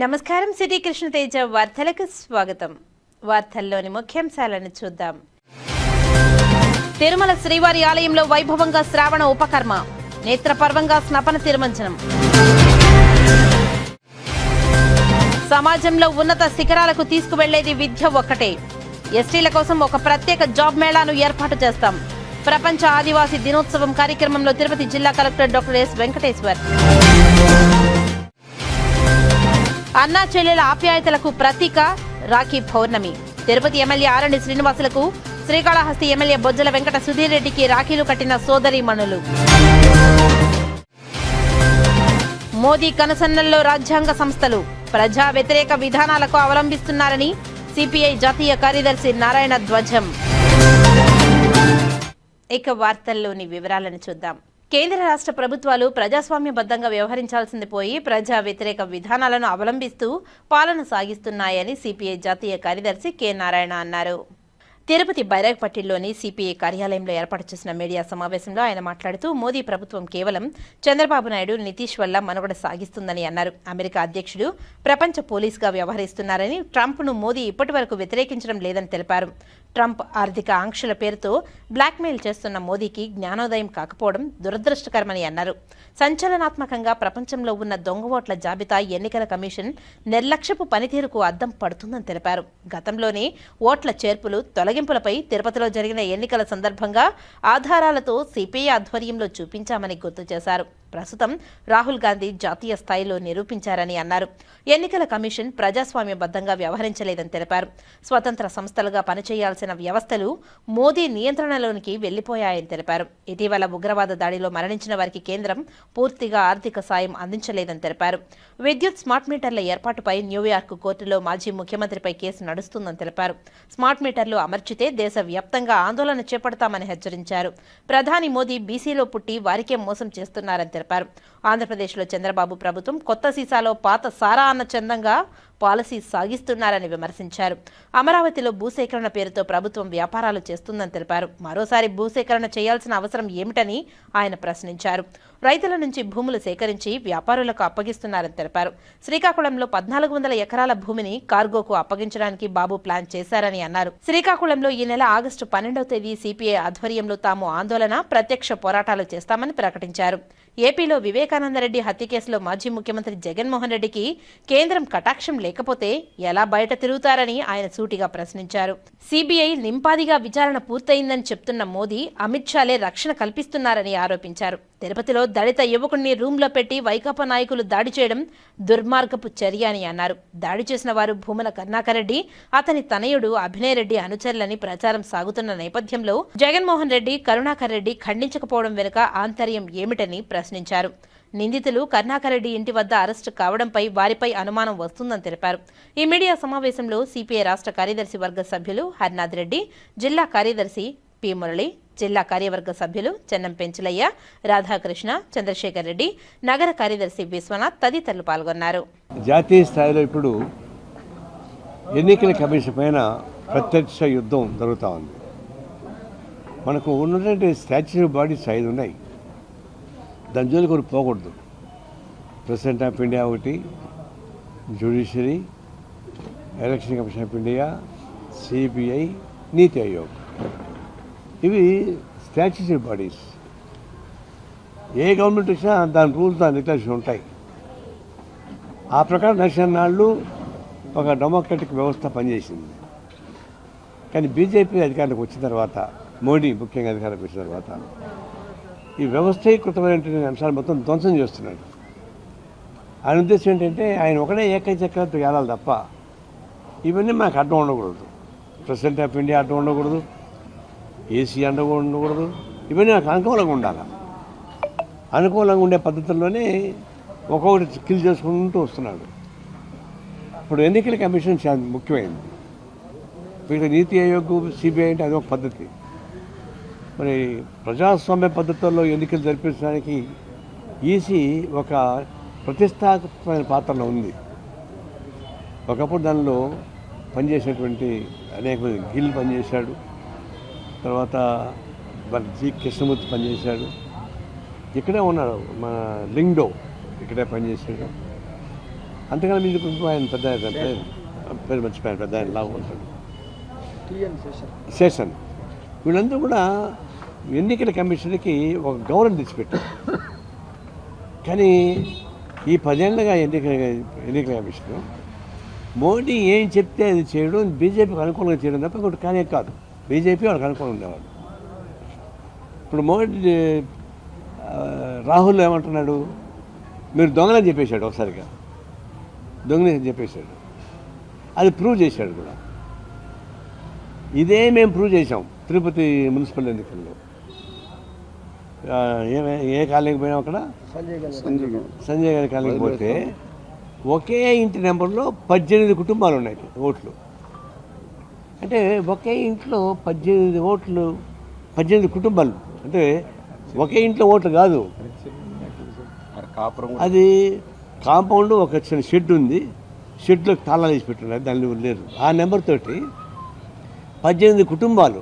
నమస్కారం. సిటీ కృష్ణతేజ వార్తలకు స్వాగతం. వార్తల్లోని ముఖ్యాంశాలను చూద్దాం. తిరుమల శ్రీవారి ఆలయంలో వైభవంగా శ్రావణ ఉపకర్మ, నేత్రపర్వంగా స్నపన తిరుమంజనం. సమాజంలో ఉన్నత శిఖరాలకు తీసుకువెళ్లేది విద్య ఒక్కటే. ఎస్టీల కోసం ఒక ప్రత్యేక జాబ్ మేళాను ఏర్పాటు చేస్తాం. ప్రపంచ ఆదివాసీ దినోత్సవం కార్యక్రమంలో తిరుపతి జిల్లా కలెక్టర్ డాక్టర్ ఎస్ వెంకటేశ్వర్. అన్నా చెల్లెల ఆప్యాయతలకు ప్రతీక రాఖీ పౌర్ణమి. తిరుపతి ఎమ్మెల్యే ఆరణి శ్రీనివాసులకు శ్రీకాళహస్తి ఎమ్మెల్యే బొజ్జల వెంకట సుధీర్ రెడ్డికి రాఖీలు కట్టిన సోదరీమణులు. మోదీ కనుసన్నల్లో రాజ్యాంగ సంస్థలు ప్రజా వ్యతిరేక విధానాలకు అవలంబిస్తున్నారని సిపిఐ జాతీయ కార్యదర్శి నారాయణ ధ్వజం. ఇక వార్తల్లోని వివరాలను చూద్దాం. కేంద్ర రాష్ట్ర ప్రభుత్వాలు ప్రజాస్వామ్యబద్ధంగా వ్యవహరించాల్సింది పోయి ప్రజా వ్యతిరేక విధానాలను అవలంబిస్తూ పాలన సాగిస్తున్నాయని సిపిఐ జాతీయ కార్యదర్శి కె నారాయణ అన్నారు. తిరుపతి బైరాగ్పట్టిలోని సిపిఐ కార్యాలయంలో ఏర్పాటు చేసిన మీడియా సమావేశంలో ఆయన మాట్లాడుతూ మోదీ ప్రభుత్వం కేవలం చంద్రబాబు నాయుడు, నితీష్ వల్ల మనుగడ సాగిస్తుందని అన్నారు. అమెరికా అధ్యక్షుడు ప్రపంచ పోలీసుగా వ్యవహరిస్తున్నారని, ట్రంప్ను మోదీ ఇప్పటి వరకు వ్యతిరేకించడం లేదని తెలిపారు. ట్రంప్ ఆర్థిక ఆంక్షల పేరుతో బ్లాక్మెయిల్ చేస్తున్న మోదీకి జ్ఞానోదయం కాకపోవడం దురదృష్టకరమని అన్నారు. సంచలనాత్మకంగా ప్రపంచంలో ఉన్న దొంగ ఓట్ల జాబితా ఎన్నికల కమిషన్ నిర్లక్ష్యపు పనితీరుకు అద్దం పడుతుందని తెలిపారు. గతంలోనే ఓట్ల చేర్పులు, తొలగింపులపై తిరుపతిలో జరిగిన ఎన్నికల సందర్భంగా ఆధారాలతో సిపిఐ ఆధ్వర్యంలో చూపించామని గుర్తు చేశారు. ప్రస్తుతం రాహుల్ గాంధీ జాతీయ స్థాయిలో నిరూపించారని అన్నారు. ఎన్నికల కమిషన్ ప్రజాస్వామ్యబద్ధంగా వ్యవహరించలేదని తెలిపారు. స్వతంత్ర సంస్థలుగా పనిచేయాల్సిన వ్యవస్థలు మోదీ నియంత్రణలోనికి వెళ్లిపోయాయని తెలిపారు. ఇటీవల ఉగ్రవాద దాడిలో మరణించిన వారికి కేంద్రం పూర్తిగా ఆర్థిక సాయం అందించలేదని తెలిపారు. విద్యుత్ స్మార్ట్ మీటర్ల ఏర్పాటుపై న్యూయార్క్ కోర్టులో మాజీ ముఖ్యమంత్రిపై కేసు నడుస్తుందని తెలిపారు. స్మార్ట్ మీటర్లు అమర్చితే దేశవ్యాప్తంగా ఆందోళన చేపడతామని హెచ్చరించారు. ప్రధాని మోదీ బీసీలో పుట్టి వారికే మోసం చేస్తున్నారని తెలిపారు. ఆంధ్రప్రదేశ్లో చంద్రబాబు ప్రభుత్వం కొత్త సీసాలో పాత సారా అన్న చందంగా పాలసీ సాగిస్తున్నారని విమర్శించారు. అమరావతిలో భూసేకరణ పేరుతో ప్రభుత్వం వ్యాపారాలు చేస్తుందని తెలిపారు. మరోసారి భూసేకరణ చేయాల్సిన అవసరం ఏమిటని ఆయన ప్రశ్నించారు. రైతుల నుంచి భూములు సేకరించి వ్యాపారులకు అప్పగిస్తున్నారని తెలిపారు. శ్రీకాకుళంలో 1400 ఎకరాల భూమిని కార్గోకు అప్పగించడానికి బాబు ప్లాన్ చేశారని అన్నారు. శ్రీకాకుళంలో ఈ నెల ఆగస్టు 12వ తేదీ సిపిఐ ఆధ్వర్యంలో తాము ఆందోళన, ప్రత్యక్ష పోరాటాలు చేస్తామని ప్రకటించారు. ఏపీలో వివేకానందరెడ్డి హత్య కేసులో మాజీ ముఖ్యమంత్రి జగన్మోహన్ రెడ్డికి కేంద్రం కటాక్షం లేకపోతే ఎలా బయట తిరుగుతారని ఆయన సూటిగా ప్రశ్నించారు. సిబిఐ నింపాదిగా విచారణ పూర్తయిందని చెప్తున్న మోదీ, అమిత్ షాలే రక్షణ కల్పిస్తున్నారని ఆరోపించారు. తిరుపతిలో దళిత యువకుడిని రూమ్లో పెట్టి వైకాపా నాయకులు దాడి చేయడం దుర్మార్గపు చర్య అని అన్నారు. దాడి చేసిన వారు భూమన కరుణాకర్ రెడ్డి, అతని తనయుడు అభినయ్ రెడ్డి అనుచరులని ప్రచారం సాగుతున్న నేపథ్యంలో జగన్మోహన్ రెడ్డి, కరుణాకర్ రెడ్డి ఖండించకపోవడం వెనుక ఆంతర్యం ఏమిటని ప్రశ్నించారు. నిందితులు కరుణాకర్ రెడ్డి ఇంటి వద్ద అరెస్టు కావడంపై వారిపై అనుమానం వస్తుందని తెలిపారు. ఈ మీడియా సమావేశంలో సిపిఐ రాష్ట్ర కార్యదర్శి వర్గ సభ్యులు హర్నాథ్ రెడ్డి, జిల్లా కార్యదర్శి పి మురళి, జిల్లా కార్యవర్గ సభ్యులు చెన్నం పెంచులయ్య, రాధాకృష్ణ, చంద్రశేఖర్ రెడ్డి, నగర కార్యదర్శి విశ్వనాథ్ తదితరులు పాల్గొన్నారు. జాతీయ స్థాయిలో ఇప్పుడు ఎన్నికల కమిషన్ పైన ప్రత్యక్ష యుద్ధం జరుగుతూ ఉంది. మనకు ఉన్నటువంటి స్టాచ్యూటరీ బాడీస్ 5 ఉన్నాయి. దాని జోలికి ఒకరు పోకూడదు. ప్రెసిడెంట్ ఆఫ్ ఇండియా ఒకటి, judiciary, election commission of India, CBI, నీతి ఆయోగ్. ఇవి స్టాచ్యూటరీ బాడీస్. ఏ గవర్నమెంట్ వచ్చినా దాని రూల్స్, దాని రెగ్యులేషన్ ఉంటాయి. ఆ ప్రకారం నడిచిన నాళ్ళు ఒక డెమోక్రటిక్ వ్యవస్థ పనిచేసింది. కానీ బీజేపీ అధికారంలోకి వచ్చిన తర్వాత, మోడీ ముఖ్యంగా అధికారంలోకి వచ్చిన తర్వాత ఈ వ్యవస్థీకృతమైనటువంటి అంశాలు మొత్తం ధ్వంసం చేస్తున్నాడు. ఆయన ఉద్దేశం ఏంటంటే ఆయన ఒకటే ఏకైచక్రంతో ఏడాలి తప్ప ఇవన్నీ మాకు అడ్డం ఉండకూడదు. ప్రెసిడెంట్ ఆఫ్ ఇండియా అడ్డం ఉండకూడదు, ఏసీ అడ్డం ఉండకూడదు. ఇవన్నీ నాకు అనుకూలంగా ఉండాలి. అనుకూలంగా ఉండే పద్ధతుల్లోనే ఒక్కొక్కటి కిల్ చేసుకుంటూ వస్తున్నాడు. ఇప్పుడు ఎన్నికల కమిషన్ చాలా ముఖ్యమైనది. వీళ్ళ నీతి ఆయోగ్, సిబిఐ అంటే అదొక పద్ధతి. మరి ప్రజాస్వామ్య పద్ధతుల్లో ఎన్నికలు జరిపించడానికి ఈసీ ఒక ప్రతిష్టాత్మకమైన పాత్రలో ఉంది. ఒకప్పుడు దానిలో పనిచేసినటువంటి అనేక మంది, గిల్ పనిచేశాడు, తర్వాత జి కృష్ణమూర్తి పనిచేశాడు, ఇక్కడే ఉన్నాడు మన లింగ్డో ఇక్కడే పనిచేసాడు. అంతకన్నా మీకు ఆయన పెద్ద పేరు మర్చిపోయాను, పెద్ద ఆయన లాగా ఉంటాడు, శేషన్. వీళ్ళందరూ కూడా ఎన్నికల కమిషన్కి ఒక గౌరవం తెచ్చిపెట్టారు. కానీ ఈ 10 ఏళ్ళుగా ఎన్నికల కమిషన్ మోడీ ఏం చెప్తే అది చేయడం, బీజేపీకి అనుకూలంగా చేయడం తప్ప ఇంకోటి కానీ కాదు. బీజేపీ వాళ్ళకి అనుకూలంగా ఉండేవాడు. ఇప్పుడు మోడీ రాహుల్ ఏమంటున్నాడు, మీరు దొంగలని చెప్పేశాడు, ఒకసారిగా దొంగని చెప్పేశాడు. అది ప్రూవ్ చేశాడు కూడా. ఇదే మేము ప్రూవ్ చేసాం తిరుపతి మున్సిపల్ ఎన్నికల్లో. ఏ కాలనీకి పోయినాం అక్కడ, సంజయ్ గారి కాలనీకి పోతే ఒకే ఇంటి నెంబర్లో 18 కుటుంబాలు ఉన్నాయి ఓట్లు. అంటే ఒకే ఇంట్లో 18 ఓట్లు, 18 కుటుంబాలు. అంటే ఒకే ఇంట్లో ఓట్లు కాదు, అది కాంపౌండ్, ఒక చిన్న షెడ్ ఉంది, షెడ్లో తాళాలు వేసి పెట్టున్నారు, దానిలో లేరు. ఆ నెంబర్ తోటి 18 కుటుంబాలు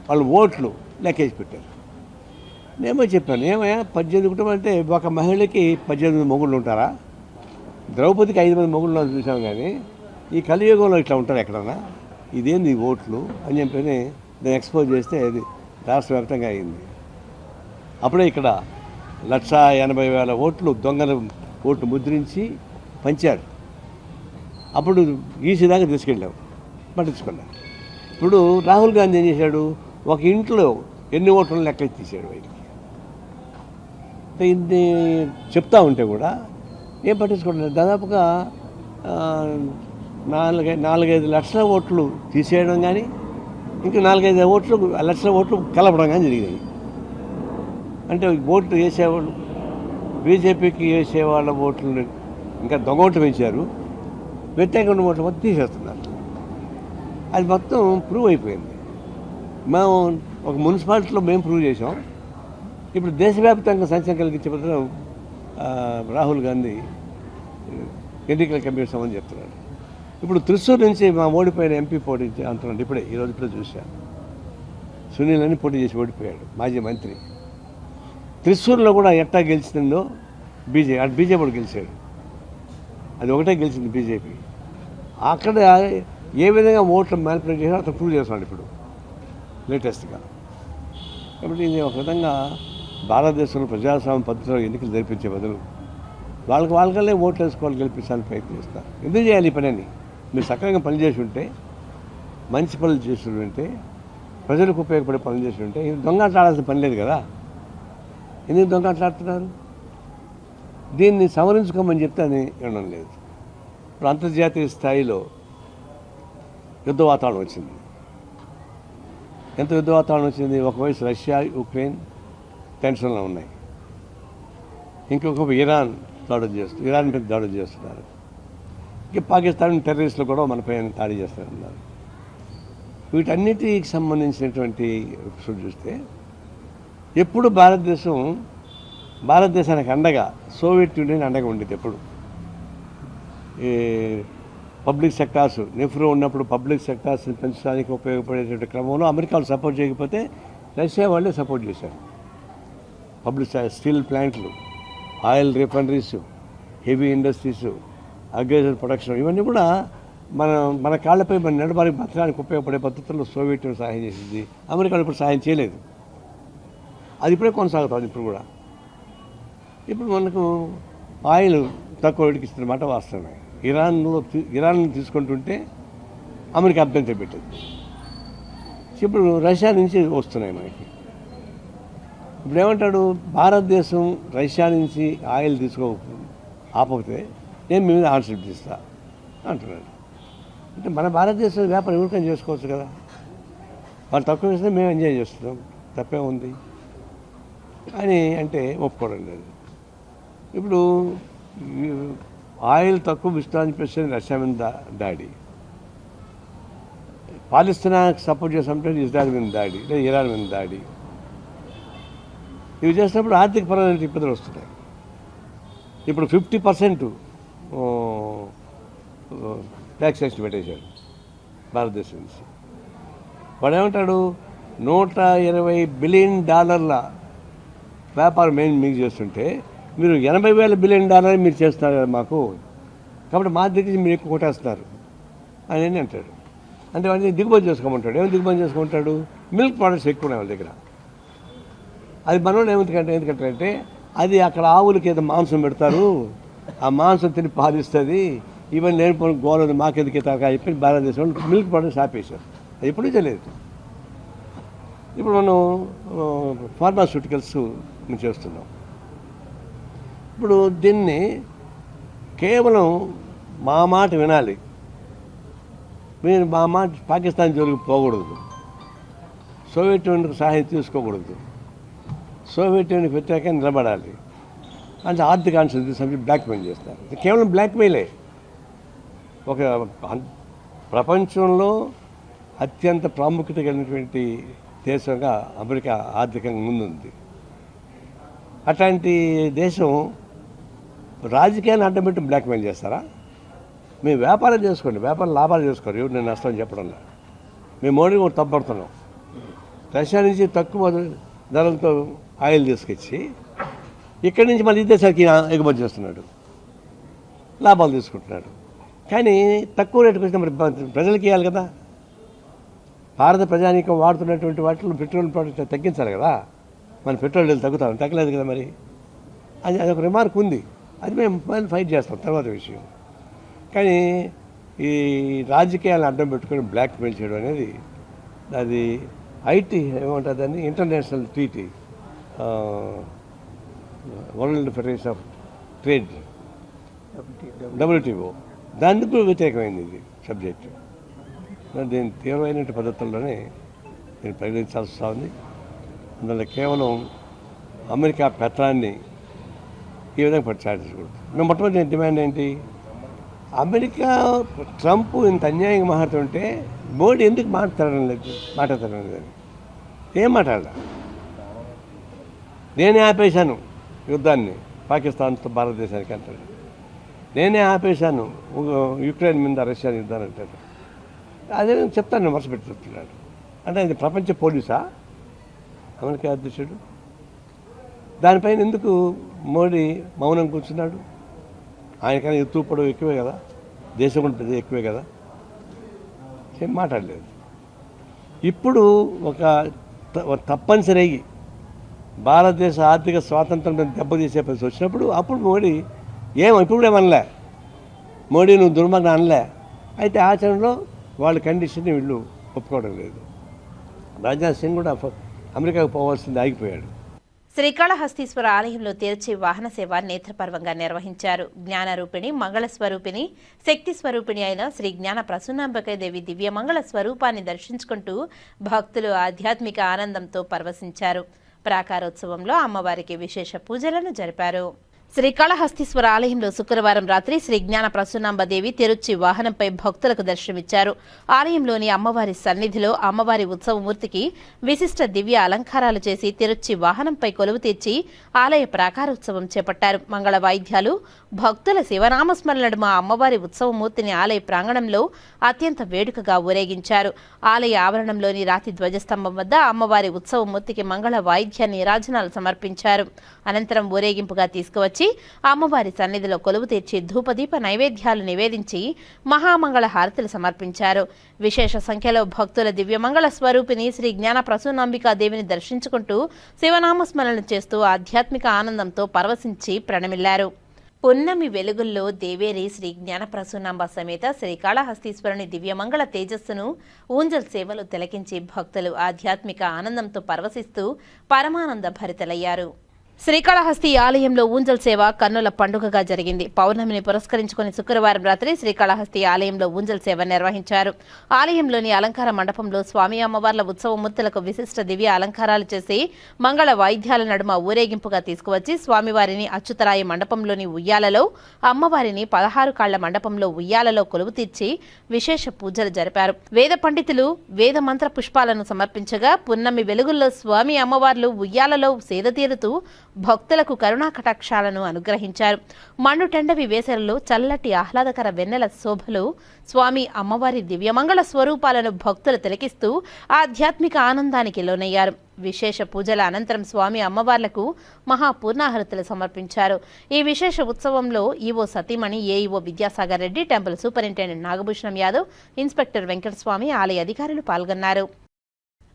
వాళ్ళ ఓట్లు లెక్కేసి పెట్టారు. నేమో చెప్పాను, ఏమయ్యా 18 కుటుంబాలు అంటే ఒక మహిళకి 18 మొగుళ్ళు ఉంటారా? ద్రౌపదికి 5 మంది మొగుళ్ళు చూసాం, కానీ ఈ కలియుగంలో ఇట్లా ఉంటారు ఎక్కడన్నా? ఇదేంది ఓట్లు అని చెప్పి దాన్ని ఎక్స్పోజ్ చేస్తే అది రాష్ట్ర వ్యాప్తంగా అయింది. అప్పుడే ఇక్కడ 1,80,000 ఓట్లు దొంగల ఓట్లు ముద్రించి పంచారు. అప్పుడు ఈసీ తీసుకెళ్ళాం, పట్టించుకున్నాం. ఇప్పుడు రాహుల్ గాంధీ ఏం చేశాడు, ఒక ఇంట్లో ఎన్ని ఓట్లను లెక్క తీశాడు. ఆయనకి ఇన్ని చెప్తా ఉంటే కూడా ఏం పట్టించుకోవట్లేదు. దాదాపుగా 4-5 లక్షల ఓట్లు తీసేయడం కానీ, ఇంకా 4-5 లక్షల ఓట్లు కలపడం కానీ జరిగినాయి. అంటే ఓట్లు వేసేవాళ్ళు, బీజేపీకి వేసేవాళ్ళ ఓట్లను ఇంకా దొంగ ఓట్లు పెంచారు, వ్యతిరేకంగా ఓట్లు మొత్తం తీసేస్తున్నారు. అది మొత్తం ప్రూవ్ అయిపోయింది. మేము ఒక మున్సిపాలిటీలో మేము ప్రూవ్ చేసాం. ఇప్పుడు దేశవ్యాప్తంగా సంచలనం కలిగించే పద్ధతిలో రాహుల్ గాంధీ ఎన్నికల కమిషన్ అని చెప్తున్నాడు. ఇప్పుడు త్రిశూర్ నుంచి మా ఓడిపోయిన ఎంపీ పోటీ అంటున్నాడు. ఇప్పుడే చూశాను, సునీల్ అని పోటీ చేసి ఓడిపోయాడు, మాజీ మంత్రి. త్రిశూర్లో కూడా ఎట్టా గెలిచిందో బీజేపీ కూడా గెలిచాడు, అది ఒకటే గెలిచింది బీజేపీ. అక్కడ ఏ విధంగా ఓట్లు మ్యానిపులేట్ చేసినా అతను ప్రూవ్ చేస్తున్నాడు ఇప్పుడు లేటెస్ట్గా. కాబట్టి ఇది ఒక విధంగా భారతదేశంలో ప్రజాస్వామ్య పద్ధతిలో ఎన్నికలు జరిపించే బదులు వాళ్ళకల్లే ఓట్లు వేసుకోవాలి, గెలిపించాలని ప్రయత్నిస్తారు. ఎందుకు చేయాలి ఈ పని అని? మీరు సక్రమంగా పనిచేసి ఉంటే, మంచి పనులు చేసి ఉంటే, ప్రజలకు ఉపయోగపడే పనులు చేసి ఉంటే దొంగట్లాడాల్సిన పని లేదు కదా. ఎందుకు దొంగట్లాడుతున్నారు? దీన్ని సవరించుకోమని చెప్తే అని వినడం లేదు. ఇప్పుడు అంతర్జాతీయ స్థాయిలో యుద్ధ వాతావరణం వచ్చింది. ఎంత యుద్ధ వాతావరణం వచ్చింది? ఒకవైపు రష్యా, యుక్రెయిన్ టెన్షన్లో ఉన్నాయి, ఇంకొక ఇరాన్ మీద దాడులు చేస్తున్నారు, ఇంకా పాకిస్తాన్ టెర్రరిస్టులు కూడా మనపై దాడి చేస్తారన్నారు. వీటన్నిటికి సంబంధించినటువంటి ఎపిసోడ్ చూస్తే ఎప్పుడు భారతదేశానికి అండగా, సోవియట్ యూనియన్ అండగా ఉండేది. ఎప్పుడు ఈ పబ్లిక్ సెక్టార్స్, నెహ్రూ ఉన్నప్పుడు పబ్లిక్ సెక్టార్స్ని పెంచడానికి ఉపయోగపడేటువంటి క్రమంలో అమెరికాలు సపోర్ట్ చేయకపోతే రష్యా వాళ్ళే సపోర్ట్ చేశారు. పబ్లిక్ స్టీల్ ప్లాంట్లు, oil refineries, heavy industries, agriculture production, ఇవన్నీ కూడా మన కాళ్ళపై మన నడవడానికి బతకడానికి ఉపయోగపడే పద్ధతుల్లో సోవియట్ యూనియన్ సహాయం చేసింది. అమెరికా ఇప్పుడు సహాయం చేయలేదు. అది ఇప్పుడే కొనసాగుతుంది. ఇప్పుడు కూడా ఇప్పుడు మనకు ఆయిల్ తక్కువ రేటుకి ఇస్తున్న మాట వాస్తవమే. ఇరాన్ తీసుకుంటుంటే అమెరికా అభ్యంతరం పెట్టింది. ఇప్పుడు రష్యా నుంచి వస్తున్నాయి మనకి. ఇప్పుడు ఏమంటాడు, భారతదేశం రష్యా నుంచి ఆయిల్ ఆపకపోతే నేను మీ మీద ఆన్సర్ ఇస్తా అంటున్నాడు. అంటే మన భారతదేశం వ్యాపారం ఎవరికైనా చేసుకోవచ్చు కదా. వాళ్ళు తక్కువ ఇస్తే మేము ఎంజాయ్ చేస్తున్నాం, తప్పే ఉంది అని అంటే ఒప్పుకోవడం లేదు. ఇప్పుడు ఆయిల్ తక్కువ విస్తరించేది రష్యా మీద దాడి, పాలిస్తీనాకి సపోర్ట్ చేసామంటే ఇజ్రాయెల్ మీద దాడి, లేదా ఇరాన్ మీద దాడి. ఇవి చేసినప్పుడు ఆర్థిక పరమైన ఇబ్బందులు వస్తున్నాయి. ఇప్పుడు 50% ట్యాక్సేషన్ పెట్టేశాడు భారతదేశం నుంచి. వాడు ఏమంటాడు, $120 బిలియన్ వ్యాపారం మేము మీకు చేస్తుంటే మీరు $80,000 బిలియన్ మీరు చేస్తున్నారు కదా మాకు, కాబట్టి మా దగ్గర మీరు ఎక్కువ కొట్టేస్తున్నారు అని అంటాడు. అంటే వాడిని దిగుబడి చేసుకోమంటాడు. ఏమి దిగుబడి చేసుకుంటాడు? మిల్క్ ప్రోడక్ట్స్ ఎక్కువ ఉన్నాయి వాళ్ళ దగ్గర. అది మనోడు ఎందుకంటే అది అక్కడ ఆవులకి ఏదో మాంసం పెడతారు, ఆ మాంసం తిని పాలిస్తుంది, ఇవన్నీ లేని గోల మాకెందుకు తాగా చెప్పి భారతదేశంలో మిల్క్ ప్రోడక్ట్స్ ఆపేశారు. అది ఎప్పుడూ తెలియదు. ఇప్పుడు మనం ఫార్మాస్యూటికల్స్ మేము చేస్తున్నాం. ఇప్పుడు దీన్ని కేవలం మా మాట వినాలి, మీరు మా మాట పాకిస్తాన్ జోలికి పోకూడదు, సోవియట్ యూనియన్కి సహాయం తీసుకోకూడదు, సోవియట్ యూనియన్కి వ్యతిరేకంగా నిలబడాలి అంటే ఆర్థికాంశాలు తీసుకొని బ్లాక్మెయిల్ చేస్తారు. ఇది కేవలం బ్లాక్మెయిలే. ఒక ప్రపంచంలో అత్యంత ప్రాముఖ్యత కలిగినటువంటి దేశంగా అమెరికా ఆర్థికంగా ముందుంది. అట్లాంటి దేశం రాజకీయాన్ని అడ్డం బ్లాక్మెయిల్ చేస్తారా? మేము వ్యాపారం చేసుకోండి, వ్యాపారం లాభాలు చేసుకోండి, ఎవరు నేను నష్టం చెప్పడంలో. మేము మోడీ కూడా తప్పడుతున్నాం. రష్యా నుంచి తక్కువ ధరలతో ఆయిల్ తీసుకొచ్చి ఇక్కడి నుంచి మళ్ళీ దేశానికి ఎగుమతి చేస్తున్నాడు, లాభాలు తీసుకుంటున్నాడు. కానీ తక్కువ రేటుకి వచ్చిన మరి ప్రజలకి ఇవ్వాలి కదా. భారత ప్రజానీకం వాడుతున్నటువంటి వాటిలో పెట్రోల్ ప్రోడక్ట్ తగ్గించాలి కదా. మన పెట్రోల్ తగ్గుతాం, తగ్గలేదు కదా. మరి అదొక రిమార్క్ ఉంది, అది మేము మళ్ళీ ఫైట్ చేస్తాం తర్వాత విషయం. కానీ ఈ రాజకీయాలను అడ్డం పెట్టుకొని బ్లాక్మెయిల్ చేయడం అనేది అది ఐటీ ఏమంటుంది దాన్ని international treaty, world federation of trade, WTO, దానికి వ్యతిరేకమైంది ఇది సబ్జెక్టు. దీని తీవ్రమైన పద్ధతుల్లోనే నేను పరిగణించాల్సి వస్తుంది. అందువల్ల కేవలం అమెరికా పెత్రాన్ని ఈ విధంగా ప్రచారించకూడదు. మేము మొట్టమొదటి డిమాండ్ ఏంటి? అమెరికా ట్రంప్ ఇంత అన్యాయంగా మాట్లాడుతుంటే మోడీ ఎందుకు మాట్లాడతాడం లేదని ఏం మాట్లాడాల? నేనే ఆపేశాను యుద్ధాన్ని పాకిస్తాన్తో భారతదేశానికి అంటాడు. నేనే ఆపేశాను యుక్రెయిన్ మీద రష్యా యుద్ధాన్ని అంటాడు. అదే నేను చెప్తాను, మనసు పెట్టి చెప్తున్నాడు. అంటే ఇది ప్రపంచ పోలీసా అమెరికా అధ్యక్షుడు? దానిపైన ఎందుకు మోడీ మౌనం కూర్చున్నాడు? ఆయనకైనా ఎత్తు పొడవు ఎక్కువే కదా, దేశం కూడా పెద్ద ఎక్కువే కదా, ఏం మాట్లాడలేదు. ఇప్పుడు ఒక తప్పనిసరి భారతదేశ ఆర్థిక స్వాతంత్రం దెబ్బతీసే పరిస్థితి వచ్చినప్పుడు అప్పుడు మోడీ ఇప్పుడు అనలే, మోడీ నువ్వు దుర్మార్గం అనలే. అయితే ఆచరణలో వాళ్ళ కండిషన్ని వీళ్ళు ఒప్పుకోవడం లేదు. రాజ్నాథ్ సింగ్ కూడా అమెరికాకు పోవాల్సింది ఆగిపోయాడు. శ్రీకాళహస్తీశ్వర ఆలయంలో తెరిచి వాహన సేవ నేత్రపర్వంగా నిర్వహించారు. జ్ఞానరూపిణి, మంగళస్వరూపిణి, శక్తి స్వరూపిణి అయిన శ్రీ జ్ఞాన ప్రసూనాంబికాదేవి దివ్యమంగళ స్వరూపాన్ని దర్శించుకుంటూ భక్తులు ఆధ్యాత్మిక ఆనందంతో పరవశించారు. ప్రాకారోత్సవంలో అమ్మవారికి విశేష పూజలను జరిపారు. శ్రీకాళహస్తీశ్వర ఆలయంలో శుక్రవారం రాత్రి శ్రీ జ్ఞాన ప్రసూనాంబదేవి తిరుచి వాహనంపై భక్తులకు దర్శనమిచ్చారు. ఆలయంలోని అమ్మవారి సన్నిధిలో అమ్మవారి ఉత్సవమూర్తికి విశిష్ట దివ్య అలంకారాలు చేసి తిరుచి వాహనంపై కొలువు తీర్చి ఆలయ ప్రాకారోత్సవం చేపట్టారు. మంగళ వాయిద్యాలు, భక్తుల శివనామస్మరణ నడుమ అమ్మవారి ఉత్సవమూర్తిని ఆలయ ప్రాంగణంలో అత్యంత వేడుకగా ఊరేగించారు. ఆలయ ఆవరణంలోని రాతి ధ్వజస్తంభం వద్ద అమ్మవారి ఉత్సవమూర్తికి మంగళ వాయిద్య నీరాజనాలు సమర్పించారు. అనంతరం ఊరేగింపుగా తీసుకువచ్చి అమ్మవారి సన్నిధిలో కొలువు తీర్చి ధూపదీప నైవేద్యాలు నివేదించి మహామంగళ హారతులు సమర్పించారు. విశేష సంఖ్యలో భక్తుల దివ్యమంగళ స్వరూపిణి శ్రీ జ్ఞాన ప్రసూనాంబికా దేవిని దర్శించుకుంటూ శివనామస్మరణ చేస్తూ ఆధ్యాత్మిక ఆనందంతో పరవశించి ప్రణమిల్లారు. పున్నమి వెలుగుల్లో దేవేరి శ్రీ జ్ఞాన ప్రసూనాంబ సమేత శ్రీకాళహస్తీశ్వరుని దివ్యమంగళ తేజస్సును ఊంజల్ సేవలు తిలకించి భక్తులు ఆధ్యాత్మిక ఆనందంతో పరవశిస్తూ పరమానంద భరితలయ్యారు. శ్రీకాళహస్తి ఆలయంలో ఊంజల్ సేవ కన్నుల పండుగగా జరిగింది. పౌర్ణమిని పురస్కరించుకుని శుక్రవారం రాత్రి శ్రీకాళహస్తి ఆలయంలో ఊంజల్ సేవ నిర్వహించారు. ఆలయంలోని అలంకార మండపంలో స్వామి అమ్మవార్ల ఉత్సవమూర్తులకు విశిష్ట దివ్య అలంకారాలు చేసి మంగళ వాయిద్యాల నడుమ ఊరేగింపుగా తీసుకువచ్చి స్వామివారిని అచ్యుతరాయ మండపంలోని ఉయ్యాలలో, అమ్మవారిని 16 కాళ్ల మండపంలో ఉయ్యాలలో కొలువు తీర్చి విశేష పూజలు జరిపారు. వేద పండితులు వేద మంత్ర పుష్పాలను సమర్పించగా పున్నమి వెలుగుల్లో స్వామి అమ్మవార్లు ఉయ్యాలలో సేద తీరుతూ భక్తులకు కరుణా కటాక్షాలను అనుగ్రహించారు. మండుటెండవి వేసవిలో చల్లటి ఆహ్లాదకర వెన్నెల శోభలో స్వామి అమ్మవారి దివ్యమంగళ స్వరూపాలను భక్తులు తిలకిస్తూ ఆధ్యాత్మిక ఆనందానికి లోనయ్యారు. విశేష పూజల అనంతరం స్వామి అమ్మవార్లకు మహాపూర్ణాహరతులు సమర్పించారు. ఈ విశేష ఉత్సవంలో ఈవో సతీమణి, AEO Vidyasagar Reddy, temple superintendent Nagabhushanam Yadav, inspector Venkataswamy, ఆలయ అధికారులు పాల్గొన్నారు.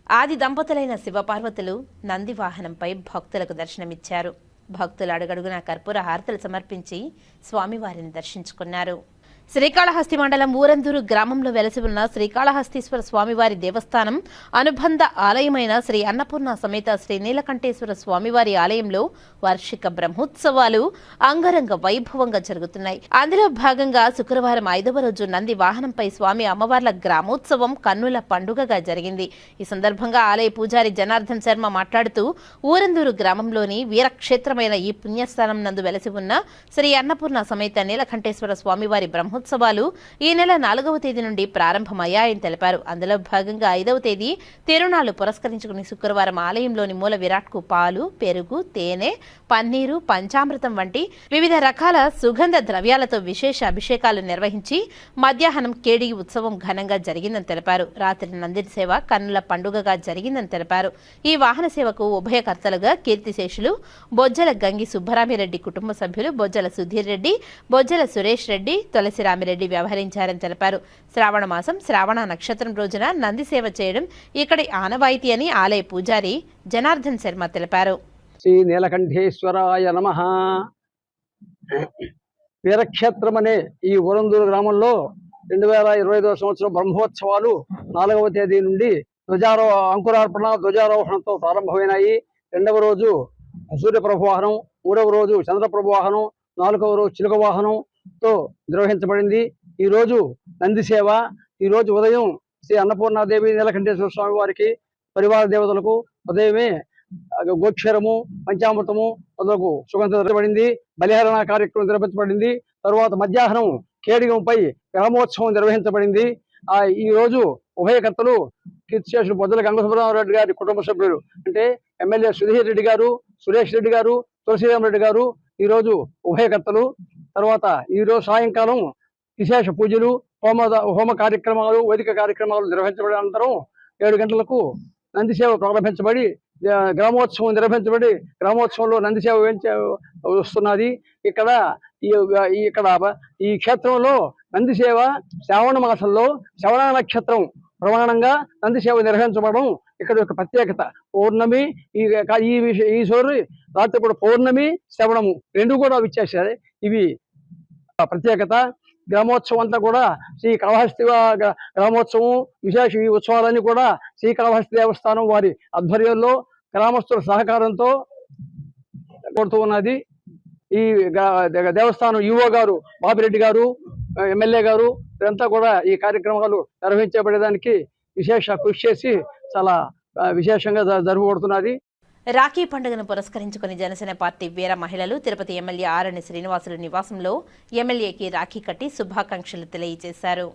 ఆది దంపతులైన శివపార్వతులు నంది వాహనంపై భక్తులకు దర్శనమిచ్చారు. భక్తులు అడుగడుగునా కర్పూర హారతులు సమర్పించి స్వామివారిని దర్శించుకున్నారు. శ్రీకాళహస్తి మండలం ఊరందూరు గ్రామంలో వెలసి ఉన్న శ్రీకాళహస్తీశ్వర స్వామివారి దేవస్థానం అనుబంధ ఆలయమైన శ్రీ అన్నపూర్ణ సమేత శ్రీ నీలకంఠేశ్వర స్వామివారి ఆలయంలో వార్షిక బ్రహ్మోత్సవాలు అంగరంగ వైభవంగా జరుగుతున్నాయి. అందులో భాగంగా శుక్రవారం 5వ రోజు నంది వాహనంపై స్వామి అమ్మవార్ల గ్రామోత్సవం కన్నుల పండుగగా జరిగింది. ఈ సందర్భంగా ఆలయ పూజారి జనార్దన్ శర్మ మాట్లాడుతూ, ఊరందూరు గ్రామంలోని వీరక్షేత్రమైన ఈ పుణ్యస్థానం నందు వెలసి ఉన్న శ్రీ అన్నపూర్ణ సమేత నీలకంఠేశ్వర స్వామివారి బ్రహ్మోత్సవాలు ఈ నెల 4వ తేదీ నుండి ప్రారంభమయ్యాయని తెలిపారు. అందులో భాగంగా 5వ తేదీ తిరునాళ్లు పురస్కరించుకుని శుక్రవారం ఆలయంలోని మూల విరాట్కు పాలు, పెరుగు, తేనె, పన్నీరు, పంచామృతం వంటి వివిధ రకాల సుగంధ ద్రవ్యాలతో విశేష అభిషేకాలు నిర్వహించి మధ్యాహ్నం కేడిగి ఉత్సవం ఘనంగా జరిగిందని తెలిపారు. రాత్రి నంది సేవ కన్నుల పండుగగా జరిగిందని తెలిపారు. ఈ వాహన సేవకు ఉభయకర్తలుగా కీర్తిశేషులు బొజ్జల గంగి సుబ్బరామిరెడ్డి కుటుంబ సభ్యులు బొజ్జల సుధీర్ రెడ్డి, బొజ్జల సురేష్ రెడ్డి, తులసిరామిరెడ్డి వ్యవహరించారని తెలిపారు. శ్రావణ మాసం శ్రావణ నక్షత్రం రోజున నంది సేవ చేయడం ఇక్కడి ఆనవాయితీ అని ఆలయ పూజారి జనార్దన్ శర్మ తెలిపారు. శ్రీ నీలకంఠేశ్వరాయ నమః. వీరక్షేత్రం అనే ఈ ఊరందూరు గ్రామంలో 2025వ సంవత్సరం బ్రహ్మోత్సవాలు 4వ తేదీ నుండి అంకురార్పణ ధ్వజారోహణంతో ప్రారంభమైనాయి. 2వ రోజు సూర్యప్రభ వాహనం, 3వ రోజు చంద్రప్రభ వాహనం, 4వ రోజు చిలుక వాహనంతో నిర్వహించబడింది. ఈ రోజు నంది సేవ. ఈ రోజు ఉదయం శ్రీ అన్నపూర్ణాదేవి నీలకంఠేశ్వర స్వామి వారికి పరివార దేవతలకు ఉదయమే గోక్షరము, పంచామృతము మొదలకు సుగంధం నిర్వహించబడింది. బలిహరణ కార్యక్రమం నిర్వహించబడింది. తరువాత మధ్యాహ్నం కేడిగంపై గ్రామోత్సవం నిర్వహించబడింది. ఈ రోజు ఉభయకర్తలు కీర్తిశేషులు బొజ్జల గంగసుబ్రహ్మరెడ్డి గారి కుటుంబ సభ్యులు అంటే ఎమ్మెల్యే సుధీర్ రెడ్డి గారు, సురేష్ రెడ్డి గారు, తులసిరామరెడ్డి గారు ఈ రోజు ఉభయకర్తలు. తర్వాత ఈ రోజు సాయంకాలం విశేష పూజలు, హోమ కార్యక్రమాలు, వైదిక కార్యక్రమాలు నిర్వహించబడిన అనంతరం 7 గంటలకు నంది సేవ ప్రారంభించబడి గ్రామోత్సవం నిర్వహించబడి గ్రామోత్సవంలో నంది సేవ వస్తున్నది. ఇక్కడ ఈ క్షేత్రంలో నంది సేవ శ్రావణ మాసంలో శ్రవణ నక్షత్రం ప్రమాణంగా నంది సేవ నిర్వహించబడడం ఇక్కడ ఒక ప్రత్యేకత. పౌర్ణమి ఈశ్వరు రాత్రి కూడా పౌర్ణమి, శ్రవణము 2 కూడా విచ్చేసారు. ఇవి ప్రత్యేకత. గ్రామోత్సవం అంతా కూడా శ్రీకాళహస్తి గ్రామోత్సవం విశేష ఈ ఉత్సవాలన్నీ కూడా శ్రీకాళహస్తి దేవస్థానం వారి ఆధ్వర్యంలో గ్రామస్తుల సహకారంతో కొడుతూ ఉన్నది. ఈ దేవస్థానం ఈవో గారు బాపిరెడ్డి గారు, ఎమ్మెల్యే గారు ఇదంతా కూడా ఈ కార్యక్రమాలు నిర్వహించబడేదానికి విశేష కృషి చేసి చాలా విశేషంగా జరుగుతున్నది. రాఖీ పండుగను పురస్కరించుకుని జనసేన పార్టీ వీర మహిళలు తిరుపతి ఎమ్మెల్యే ఆరణి శ్రీనివాసులు నివాసంలో ఎమ్మెల్యేకి రాఖీ కట్టి శుభాకాంక్షలు తెలియజేశారు.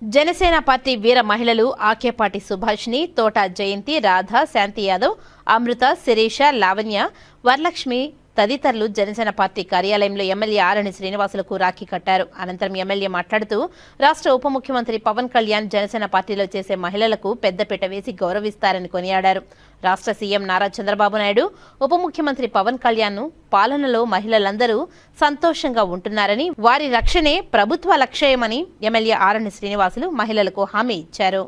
జనసేన పార్టీ వీర మహిళలు ఆకేపాటి సుభాష్ని, తోట జయంతి, రాధ, శాంతి యాదవ్, అమృత, శిరీష, లావణ్య, వరలక్ష్మి తదితరులు జనసేన పార్టీ కార్యాలయంలో ఎమ్మెల్యే ఆరణి శ్రీనివాసులకు రాఖీ కట్టారు. అనంతరం ఎమ్మెల్యే మాట్లాడుతూ, రాష్ట్ర ఉప ముఖ్యమంత్రి పవన్ కళ్యాణ్ జనసేన పార్టీలో చేసే మహిళలకు పెద్దపీట వేసి గౌరవిస్తారని కొనియాడారు. రాష్ట్ర సీఎం నారా చంద్రబాబు నాయుడు, ఉప ముఖ్యమంత్రి పవన్ కళ్యాణ్ పాలనలో మహిళలందరూ సంతోషంగా ఉంటున్నారని, వారి రక్షణే ప్రభుత్వ లక్ష్యమని ఎమ్మెల్యే ఆరణి శ్రీనివాసులు మహిళలకు హామీ ఇచ్చారు.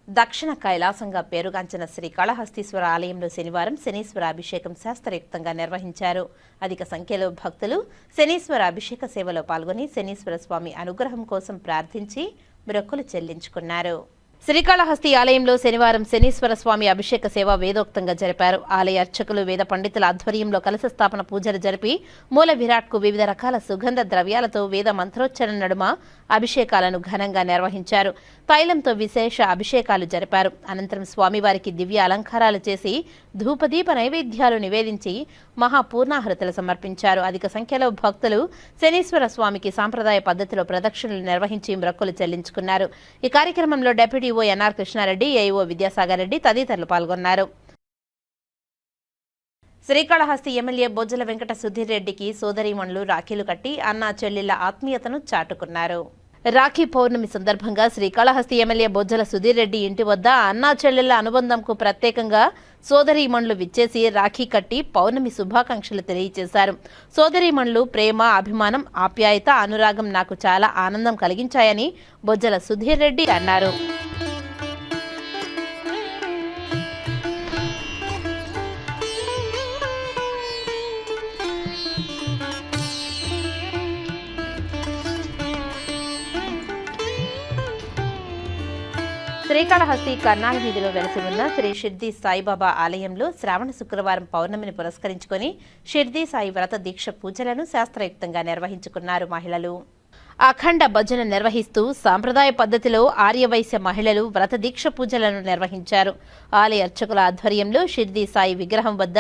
దక్షిణ కైలాసంగా పేరుగాంచిన శ్రీకాళహస్తీశ్వర ఆలయంలో శనివారం శనీశ్వర అభిషేకం శాస్త్రయుక్తంగా నిర్వహించారు. అధిక సంఖ్యలో భక్తులు శనీశ్వర అభిషేక సేవలో పాల్గొని శనీశ్వర స్వామి అనుగ్రహం కోసం ప్రార్థించి మొక్కులు చెల్లించుకున్నారు. శ్రీకాళహస్తి ఆలయంలో శనివారం శనీశ్వర స్వామి అభిషేక సేవ వేదోక్తంగా జరిపారు. ఆలయ అర్చకులు, వేద పండితుల ఆధ్వర్యంలో కలశ స్థాపన పూజలు జరిపి మూల విరాట్కు వివిధ రకాల సుగంధ ద్రవ్యాలతో వేద మంత్రోచ్చరణ నడుమ అభిషేకాలను ఘనంగా నిర్వహించారు. తైలంతో విశేష అభిషేకాలు జరిపారు. అనంతరం స్వామివారికి దివ్య అలంకారాలు చేసి ధూపదీప నైవేద్యాలు నివేదించి మహాపూర్ణాహుతులు సమర్పించారు. అధిక సంఖ్యలో భక్తులు శనీశ్వర స్వామికి సాంప్రదాయ పద్ధతిలో ప్రదక్షిణలు నిర్వహించి మొక్కులు చెల్లించుకున్నారు. ఈ కార్యక్రమంలో deputy EO N R Krishnareddy, AEO Vidyasagar Reddy తదితరులు పాల్గొన్నారు. శ్రీకాళహస్తి ఎమ్మెల్యే బొజ్జల వెంకట సుధీర్ రెడ్డికి సోదరీమణులు రాఖీలు కట్టి అన్నా చెల్లెళ్ల ఆత్మీయతను చాటుకున్నారు. రాఖీ పౌర్ణమి సందర్భంగా శ్రీకాళహస్తి ఎమ్మెల్యే బొజ్జల సుధీర్ రెడ్డి ఇంటి వద్ద అన్నా చెల్లెళ్ల అనుబంధంకు ప్రత్యేకంగా సోదరీమణులు విచ్చేసి రాఖీ కట్టి పౌర్ణమి శుభాకాంక్షలు తెలియజేశారు. సోదరీమణులు ప్రేమ, అభిమానం, ఆప్యాయత, అనురాగం నాకు చాలా ఆనందం కలిగించాయని బొజ్జల సుధీర్ రెడ్డి అన్నారు. శ్రీకాళహస్తి కర్నాల వీధిలో వెలసి ఉన్న శ్రీ షిర్దీ సాయిబాబా ఆలయంలో శ్రావణ శుక్రవారం పౌర్ణమిని పురస్కరించుకొని షిర్దీ సాయి వ్రత దీక్ష పూజలను శాస్త్రయుక్తంగా నిర్వహించుకున్నారు మహిళలు. అఖండ భజన నిర్వహిస్తూ సాంప్రదాయ పద్ధతిలో ఆర్యవైశ్య మహిళలు వ్రత దీక్ష పూజలను నిర్వహించారు. ఆలయ అర్చకుల ఆధ్వర్యంలో షిర్దీ సాయి విగ్రహం వద్ద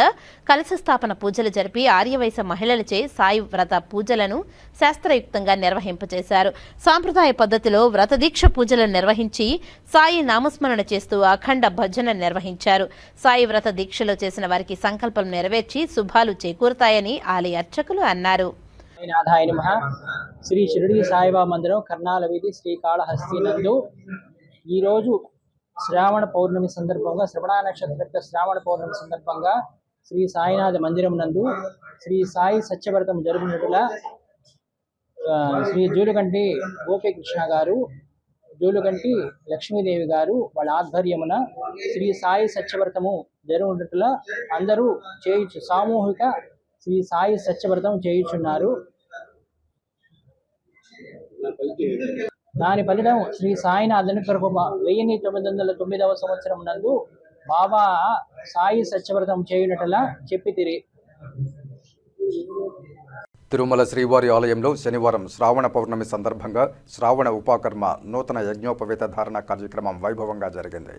కలశ స్థాపన పూజలు జరిపి ఆర్యవైశ్య మహిళలచే సాయి వ్రత పూజలను శాస్త్రయుక్తంగా నిర్వహింపచేశారు. సాంప్రదాయ పద్ధతిలో వ్రత దీక్ష పూజలను నిర్వహించి సాయి నామస్మరణ చేస్తూ అఖండ భజన నిర్వహించారు. సాయి వ్రత దీక్షలో చేసిన వారికి సంకల్పం నెరవేర్చి శుభాలు చేకూరుతాయని ఆలయ అర్చకులు అన్నారు. నాథాయ నమః. శ్రీ షిరిడి సాయిబాబా మందిరం కర్నాల వీధి శ్రీకాళహస్తి నందు ఈరోజు శ్రావణ పౌర్ణమి సందర్భంగా శ్రవణ నక్షత్ర శ్రావణ పౌర్ణమి సందర్భంగా శ్రీ సాయినాథ మందిరం నందు శ్రీ సాయి సత్యవ్రతం జరుగునట్ల శ్రీ జూలుగంటి గోపీకృష్ణ గారు, జూలుగంటి లక్ష్మీదేవి గారు వాళ్ళ ఆధ్వర్యమున శ్రీ సాయి సత్యవ్రతము జరుగునట్ల అందరూ చేయించు సామూహిక శ్రీ సాయి సత్యవ్రతం చేయుచున్నారు. దాని ఫలితం శ్రీ సాయినాథుని కృప 1909వ సంవత్సరం నందు బాబా సాయి సత్యవ్రతం చేయునట్లా చెప్పితిరి. తిరుమల శ్రీవారి ఆలయంలో శనివారం శ్రావణ పౌర్ణమి సందర్భంగా శ్రావణ ఉపాకర్మ నూతన యజ్ఞోపవేత ధారణ కార్యక్రమం వైభవంగా జరిగింది.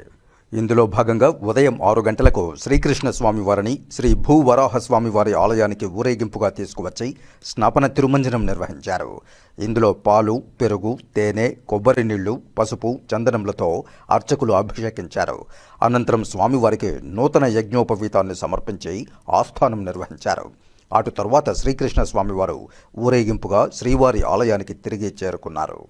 ఇందులో భాగంగా ఉదయం 6 గంటలకు శ్రీకృష్ణ స్వామివారిని శ్రీ భూవరాహ స్వామివారి ఆలయానికి ఊరేగింపుగా తీసుకువచ్చి స్నాపన తిరుమంజనం నిర్వహించారు. ఇందులో పాలు, పెరుగు, తేనె, కొబ్బరి నీళ్లు, పసుపు, చందనములతో అర్చకులు అభిషేకించారు. అనంతరం స్వామివారికి నూతన యజ్ఞోపవీతాన్ని సమర్పించి ఆస్థానం నిర్వహించారు. అటు తరువాత శ్రీకృష్ణ స్వామివారు ఊరేగింపుగా శ్రీవారి ఆలయానికి తిరిగి చేరుకున్నారు.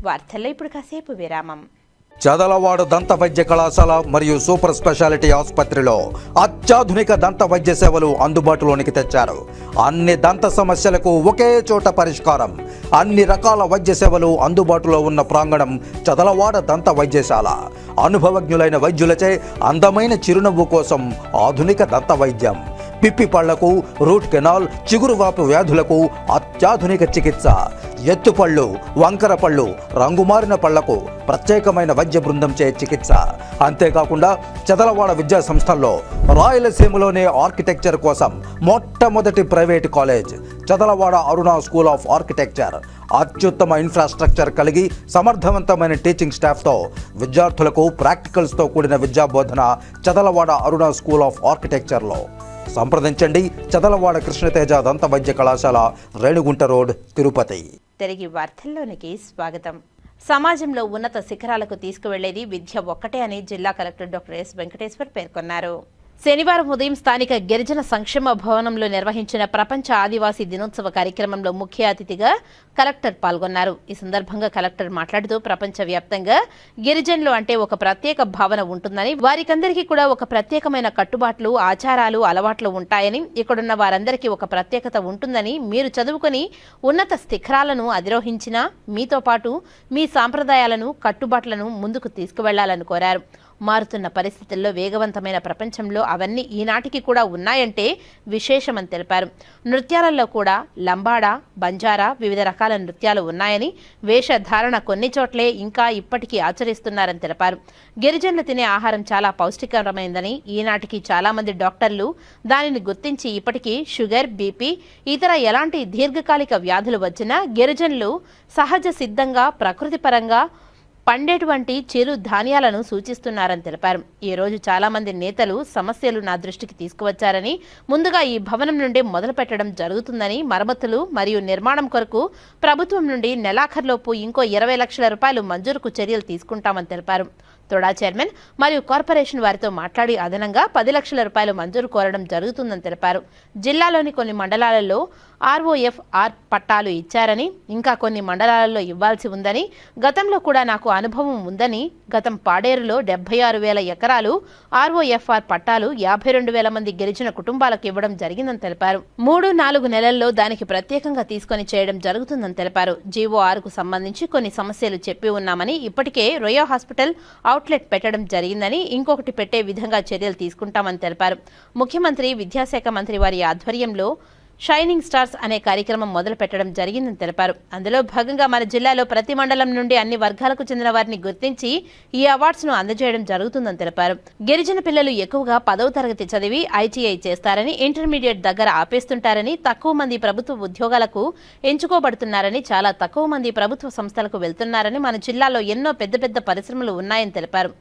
వార్తల్లో ఇప్పుడు కాసేపు విరామం. చదలవాడ దంత వైద్య కళాశాల మరియు సూపర్ స్పెషాలిటీ ఆసుపత్రిలో అత్యాధునిక దంత వైద్య సేవలు అందుబాటులోనికి తెచ్చారు. అన్ని దంత సమస్యలకు ఒకే చోట పరిష్కారం. అన్ని రకాల వైద్య సేవలు అందుబాటులో ఉన్న ప్రాంగణం చదలవాడ దంత వైద్యశాల. అనుభవజ్ఞులైన వైద్యులచే అందమైన చిరునవ్వు కోసం ఆధునిక దంత వైద్యం. పిప్పి పళ్లకు, రూట్ కెనాల్, చిగురువాపు వ్యాధులకు అత్యాధునిక చికిత్స. ఎత్తుపళ్ళు, వంకర పళ్ళు, రంగుమారిన పళ్లకు ప్రత్యేకమైన వైద్య బృందం చే చికిత్స. అంతేకాకుండా చదలవాడ విద్యా సంస్థల్లో రాయలసీమలోనే ఆర్కిటెక్చర్ కోసం మొట్టమొదటి private college Chadalavada Aruna school of architecture. అత్యుత్తమ ఇన్ఫ్రాస్ట్రక్చర్ కలిగి సమర్థవంతమైన టీచింగ్ స్టాఫ్తో విద్యార్థులకు ప్రాక్టికల్స్తో కూడిన విద్యాబోధన చదలవాడ అరుణ స్కూల్ ఆఫ్ ఆర్కిటెక్చర్లో. సంప్రదించండి చదలవాడ కృష్ణతేజ దంత వైద్య కళాశాల, రేణిగుంట రోడ్, తిరుపతి. తిరిగి వార్తల్లోనికి స్వాగతం. సమాజంలో ఉన్నత శిఖరాలకు తీసుకువెళ్లేది విద్య ఒక్కటే అని జిల్లా కలెక్టర్ డాక్టర్ ఎస్ వెంకటేశ్వర్ పేర్కొన్నారు. శనివారం ఉదయం స్థానిక గిరిజన సంక్షేమ భవనంలో నిర్వహించిన ప్రపంచ ఆదివాసీ దినోత్సవ కార్యక్రమంలో ముఖ్య అతిథిగా కలెక్టర్ పాల్గొన్నారు. ఈ సందర్భంగా కలెక్టర్ మాట్లాడుతూ ప్రపంచవ్యాప్తంగా గిరిజనులు అంటే ఒక ప్రత్యేక భావన ఉంటుందని, వారికందరికీ కూడా ఒక ప్రత్యేకమైన కట్టుబాట్లు, ఆచారాలు, అలవాట్లు ఉంటాయని, ఇక్కడున్న వారందరికీ ఒక ప్రత్యేకత ఉంటుందని, మీరు చదువుకొని ఉన్నత శిఖరాలను అధిరోహించినా మీతో పాటు మీ సాంప్రదాయాలను, కట్టుబాట్లను ముందుకు తీసుకువెళ్లాలని కోరారు. మారుతున్న పరిస్థితుల్లో వేగవంతమైన ప్రపంచంలో అవన్నీ ఈనాటికి కూడా ఉన్నాయంటే విశేషమని తెలిపారు. నృత్యాలలో కూడా లంబాడా, బంజారా, వివిధ రకాల నృత్యాలు ఉన్నాయని, వేషధారణ కొన్ని చోట్లే ఇంకా ఇప్పటికీ ఆచరిస్తున్నారని తెలిపారు. గిరిజనులు తినే ఆహారం చాలా పౌష్టికరమైందని, ఈనాటికి చాలా మంది డాక్టర్లు దానిని గుర్తించి ఇప్పటికీ షుగర్, బీపీ, ఇతర ఎలాంటి దీర్ఘకాలిక వ్యాధులు వచ్చినా గిరిజనులు సహజ సిద్ధంగా ప్రకృతి పరంగా పండేటువంటి చిరు ధాన్యాలను సూచిస్తున్నారని తెలిపారు. ఈ రోజు చాలా మంది నేతలు సమస్యలు నా దృష్టికి తీసుకువచ్చారని, ముందుగా ఈ భవనం నుండి మొదలు పెట్టడం జరుగుతుందని, మరమ్మతులు మరియు నిర్మాణం కొరకు ప్రభుత్వం నుండి నెలాఖరులోపు ఇంకో 20 లక్షల రూపాయలు మంజూరుకు చర్యలు తీసుకుంటామని తెలిపారు. తొడా చైర్మన్ మరియు కార్పొరేషన్ వారితో మాట్లాడి అదనంగా 10 లక్షల రూపాయలు మంజూరు కోరడం జరుగుతుందని తెలిపారు. జిల్లాలోని కొన్ని మండలాలలో ROFR పట్టాలు ఇచ్చారని, ఇంకా కొన్ని మండలాలలో ఇవ్వాల్సి ఉందని, గతంలో కూడా నాకు అనుభవం ఉందని, గతం పాడేరులో 76,000 ఎకరాలు ROFR పట్టాలు 52,000 మంది గిరిజన కుటుంబాలకు ఇవ్వడం జరిగిందని తెలిపారు. 3-4 నెలల్లో దానికి ప్రత్యేకంగా తీసుకొని చేయడం జరుగుతుందని తెలిపారు. GO6కు సంబంధించి కొన్ని సమస్యలు చెప్పి ఉన్నామని, ఇప్పటికే రొయ్య హాస్పిటల్ అవుట్లెట్ పెట్టడం జరిగిందని, ఇంకొకటి పెట్టే విధంగా చర్యలు తీసుకుంటామని తెలిపారు. ముఖ్యమంత్రి, విద్యాశాఖ మంత్రి వారి ఆధ్వర్యంలో షైనింగ్ స్టార్స్ అనే కార్యక్రమం మొదలు పెట్టడం జరిగిందని తెలిపారు. అందులో భాగంగా మన జిల్లాలో ప్రతి మండలం నుండి అన్ని వర్గాలకు చెందిన వారిని గుర్తించి ఈ అవార్డ్స్ ను అందజేయడం జరుగుతుందని తెలిపారు. గిరిజన పిల్లలు ఎక్కువగా 10వ తరగతి చదివి ITI చేస్తారని, ఇంటర్మీడియట్ దగ్గర ఆపేస్తుంటారని, తక్కువ మంది ప్రభుత్వ ఉద్యోగాలకు ఎంచుకోబడుతున్నారని, చాలా తక్కువ మంది ప్రభుత్వ సంస్థలకు వెళ్తున్నారని, మన జిల్లాలో ఎన్నో పెద్ద పెద్ద పరిశ్రమలు ఉన్నాయని తెలిపారు.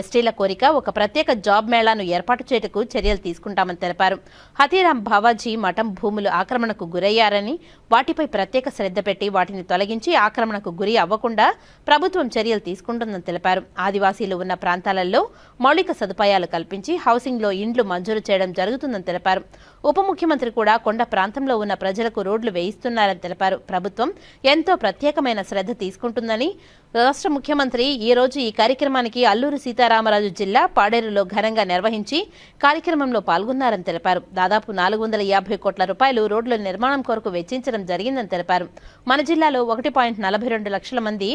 ఎస్టీల కోరిక ఒక ప్రత్యేక జాబ్ మేళాను ఏర్పాటు చేయటకు చర్యలు తీసుకుంటామని తెలిపారు. హతీరాం బావాజీ మఠం భూములు ఆక్రమణకు గురయ్యారని, వాటిపై ప్రత్యేక శ్రద్ధ పెట్టి వాటిని తొలగించి ఆక్రమణకు గురి అవ్వకుండా ప్రభుత్వం చర్యలు తీసుకుంటుందని తెలిపారు. ఆదివాసీలు ఉన్న ప్రాంతాలలో మౌలిక సదుపాయాలు కల్పించి హౌసింగ్లో ఇండ్లు మంజూరు చేయడం జరుగుతుందని తెలిపారు. ఉప ముఖ్యమంత్రి కూడా కొండ ప్రాంతంలో ఉన్న ప్రజలకు రోడ్లు వేయిస్తున్నారని తెలిపారు. ప్రభుత్వం ఎంతో ప్రత్యేకమైన శ్రద్ధ తీసుకుంటుందని, రాష్ట్ర ముఖ్యమంత్రి ఈ రోజు ఈ కార్యక్రమానికి అల్లూరు సీతారామరాజు జిల్లా పాడేరులో ఘనంగా నిర్వహించి కార్యక్రమంలో పాల్గొన్నారని తెలిపారు. దాదాపు 450 కోట్ల రూపాయలు రోడ్ల నిర్మాణం కొరకు వెచ్చించడం జరిగిందని తెలిపారు. మన జిల్లాలో 1.42 లక్షల మంది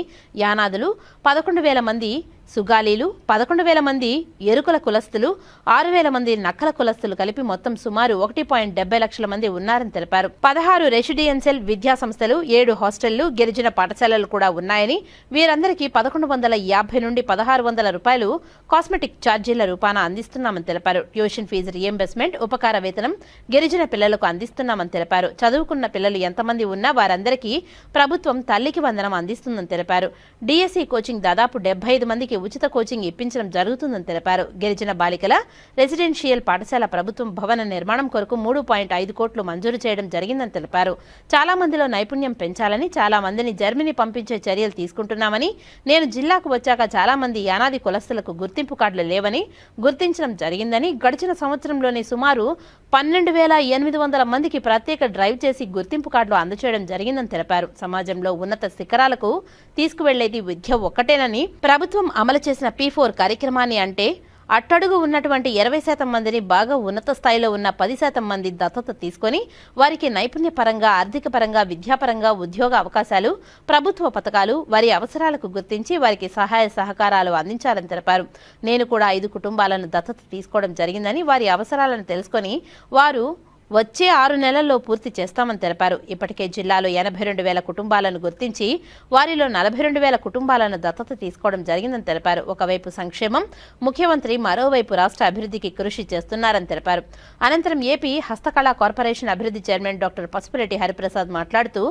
యానాదులు, 11,000 మంది సుగాలీలు, 11,000 మంది ఎరుకుల కులస్తులు, 6,000 మంది నక్కల కులస్తులు కలిపి మొత్తం సుమారు 1.70 లక్షల మంది ఉన్నారని తెలిపారు. 16 రెసిడెన్షియల్ విద్యా సంస్థలు, 7 హాస్టళ్లు, గిరిజన పాఠశాలలు కూడా ఉన్నాయని, వీరందరికీ 1,150 నుండి 1,600 రూపాయలు కాస్మెటిక్ ఛార్జీల రూపాన అందిస్తున్నామని తెలిపారు. ట్యూషన్ ఫీజు రియంబర్స్మెంట్, ఉపకార వేతనం గిరిజన పిల్లలకు అందిస్తున్నామని తెలిపారు. చదువుకున్న పిల్లలు ఎంతమంది ఉన్నా వారందరికీ ప్రభుత్వం తల్లికి వందనం అందిస్తుందని తెలిపారు. DSE కోచింగ్ దాదాపు 75 మందికి ఉచిత కోచింగ్ ఇప్పించడం జరుగుతుందని తెలిపారు. గిరిజన బాలికల రెసిడెన్షియల్ పాఠశాల ప్రభుత్వం భవన నిర్మాణం కొరకు 3.5 కోట్లు మంజూరు చేయడం జరిగిందని తెలిపారు. చాలా మందిలో నైపుణ్యం పెంచాలని, చాలా మందిని జర్మనీ పంపించే చర్యలు తీసుకుంటున్నామని, నేను జిల్లాకు వచ్చాక చాలా మంది యానాది కులస్తులకు గుర్తింపు కార్డులు లేవని గుర్తించడం జరిగిందని, గడిచిన సంవత్సరంలోనే సుమారు 12,800 మందికి ప్రత్యేక డ్రైవ్ చేసి గుర్తింపు కార్డులు అందజేయడం జరిగిందని తెలిపారు. సమాజంలో ఉన్నత శిఖరాలకు తీసుకువెళ్లేది విద్య ఒక్కటేనని, ప్రభుత్వం అమలు చేసిన P4 కార్యక్రమాన్ని అంటే అట్టడుగు ఉన్నటువంటి 20% మందిని బాగా ఉన్నత స్థాయిలో ఉన్న 10% మంది దత్తత తీసుకొని వారికి నైపుణ్యపరంగా, ఆర్థిక పరంగా, విద్యాపరంగా ఉద్యోగ అవకాశాలు, ప్రభుత్వ పథకాలు వారి అవసరాలకు గుర్తించి వారికి సహాయ సహకారాలు అందించాలని తెలిపారు. నేను కూడా 5 కుటుంబాలను దత్తత తీసుకోవడం జరిగిందని, వారి అవసరాలను తెలుసుకొని వారు వచ్చే 6 నెలల్లో పూర్తి చేస్తామని తెలిపారు. ఇప్పటికే జిల్లాలో 82,000 కుటుంబాలను గుర్తించి వారిలో 42,000 కుటుంబాలను దత్తత తీసుకోవడం జరిగిందని తెలిపారు. ఒకవైపు సంక్షేమం, ముఖ్యమంత్రి మరోవైపు రాష్ట్ర అభివృద్ధికి కృషి చేస్తున్నారని తెలిపారు. అనంతరం ఏపీ హస్తకళా కార్పొరేషన్ అభివృద్ధి చైర్మన్ డాక్టర్ పసుపులేటి హరిప్రసాద్ మాట్లాడుతూ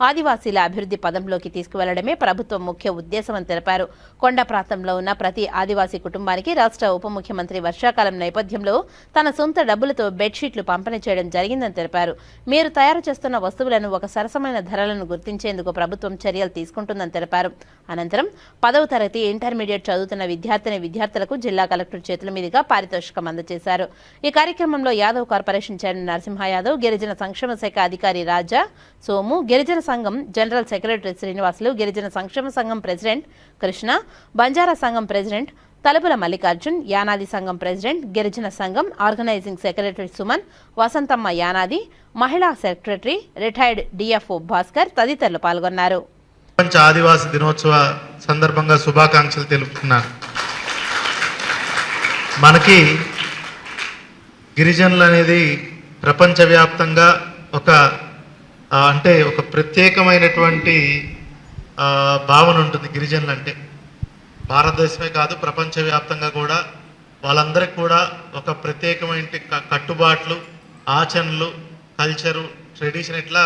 ఆదివాసీల అభివృద్ధి పదంలోకి తీసుకువెళ్లడమే ప్రభుత్వం ముఖ్య ఉద్దేశమని తెలిపారు. కొండ ప్రాంతంలో ఉన్న ప్రతి ఆదివాసీ కుటుంబానికి రాష్ట్ర ఉప ముఖ్యమంత్రి వర్షాకాలం నేపథ్యంలో తన సొంత డబ్బులతో బెడ్షీట్లు పంపిణీ చేయడం జరిగిందని తెలిపారు. మీరు తయారు చేస్తున్న వస్తువులను ఒక సరసమైన ధరలను గుర్తించేందుకు ప్రభుత్వం చర్యలు తీసుకుంటుందని తెలిపారు. అనంతరం 10వ తరగతి ఇంటర్మీడియట్ చదువుతున్న విద్యార్థులకు జిల్లా కలెక్టర్ చేతుల మీదుగా పారితోషికం అందజేశారు. ఈ కార్యక్రమంలో యాదవ్ కార్పొరేషన్ చైర్మన్ నరసింహ యాదవ్, గిరిజన సంక్షేమ శాఖ అధికారి రాజా సోము, గిరిజన సంఘం జనరల్ సెక్రటరీ శ్రీనివాసులు, గిరిజన సంక్షేమ సంఘం ప్రెసిడెంట్ కృష్ణ, బంజారా సంఘం ప్రెసిడెంట్ తలుపుల మల్లికార్జున్, యానాది సంఘం ప్రెసిడెంట్, గిరిజన సంఘం ఆర్గనైజింగ్ సెక్రటరీ సుమన్, వసంతమ్మ యానాది, మహిళా సెక్రటరీ రిటైర్డ్ డిఎఫ్ఓ భాస్కర్ తదితరులు పాల్గొన్నారు. ప్రపంచ ఆదివాసీ దినోత్సవ సందర్భంగా శుభాకాంక్షలు తెలుపుతున్నాను. మనకి గిరిజనులు అనేది ప్రపంచవ్యాప్తంగా ఒక ప్రత్యేకమైనటువంటి భావన ఉంటుంది. గిరిజనులు అంటే భారతదేశమే కాదు, ప్రపంచవ్యాప్తంగా కూడా వాళ్ళందరికీ కూడా ఒక ప్రత్యేకమైన కట్టుబాట్లు, ఆచరణలు, కల్చరు, ట్రెడిషన్ ఇట్లా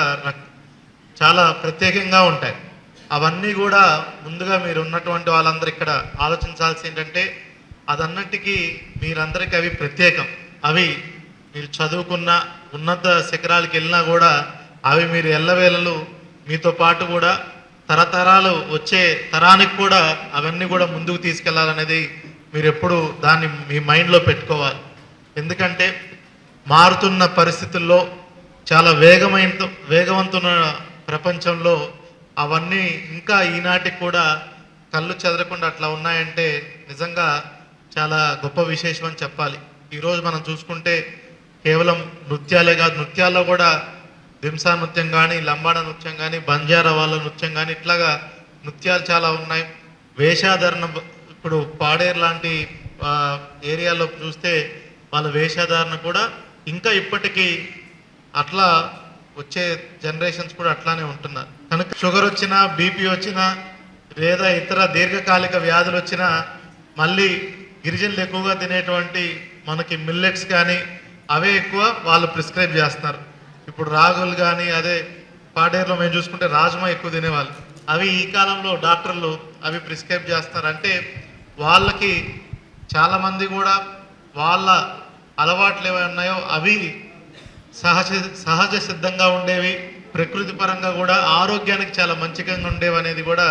చాలా ప్రత్యేకంగా ఉంటాయి. అవన్నీ కూడా ముందుగా మీరు ఉన్నటువంటి వాళ్ళందరూ ఇక్కడ ఆలోచించాల్సి ఏంటంటే అదన్నిటికీ మీరందరికీ అవి ప్రత్యేకం. అవి మీరు చదువుకున్న ఉన్నత శిఖరాలకు వెళ్ళినా కూడా అవి మీరు ఎల్లవేళలు మీతో పాటు కూడా తరతరాలు వచ్చే తరానికి కూడా అవన్నీ కూడా ముందుకు తీసుకెళ్లాలనేది మీరు ఎప్పుడు దాన్ని మీ మైండ్లో పెట్టుకోవాలి. ఎందుకంటే మారుతున్న పరిస్థితుల్లో చాలా వేగవంతున్న ప్రపంచంలో అవన్నీ ఇంకా ఈనాటికి కూడా కళ్ళు చెదరకుండా అట్లా ఉన్నాయంటే నిజంగా చాలా గొప్ప విశేషం అని చెప్పాలి. ఈరోజు మనం చూసుకుంటే కేవలం నృత్యాలే కాదు, నృత్యాల్లో కూడా దింసా నృత్యం కానీ, లంబాడ నృత్యం కానీ, బంజారా వాళ్ళ నృత్యం కానీ, ఇట్లాగా నృత్యాలు చాలా ఉన్నాయి. వేషాధరణ ఇప్పుడు పాడేరు లాంటి ఏరియాలో చూస్తే వాళ్ళ వేషాధారణ కూడా ఇంకా ఇప్పటికీ అట్లా వచ్చే జనరేషన్స్ కూడా అట్లానే ఉంటున్నారు. కనుక షుగర్ వచ్చినా, బీపీ వచ్చినా, లేదా ఇతర దీర్ఘకాలిక వ్యాధులు వచ్చినా మళ్ళీ గిరిజనులు ఎక్కువగా తినేటువంటి మనకి మిల్లెట్స్ కానీ అవే ఎక్కువ వాళ్ళు ప్రిస్క్రైబ్ చేస్తున్నారు. ఇప్పుడు రాగులు కానీ, అదే పాడేరులో మేము చూసుకుంటే రాజ్మా ఎక్కువ తినేవాళ్ళు, అవి ఈ కాలంలో డాక్టర్లు అవి ప్రిస్క్రైబ్ చేస్తున్నారు. అంటే వాళ్ళకి చాలామంది కూడా వాళ్ళ అలవాట్లు ఏవై ఉన్నాయో అవి సహజ సిద్ధంగా ఉండేవి, ప్రకృతి పరంగా కూడా ఆరోగ్యానికి చాలా మంచిగా ఉండేవి అనేది కూడా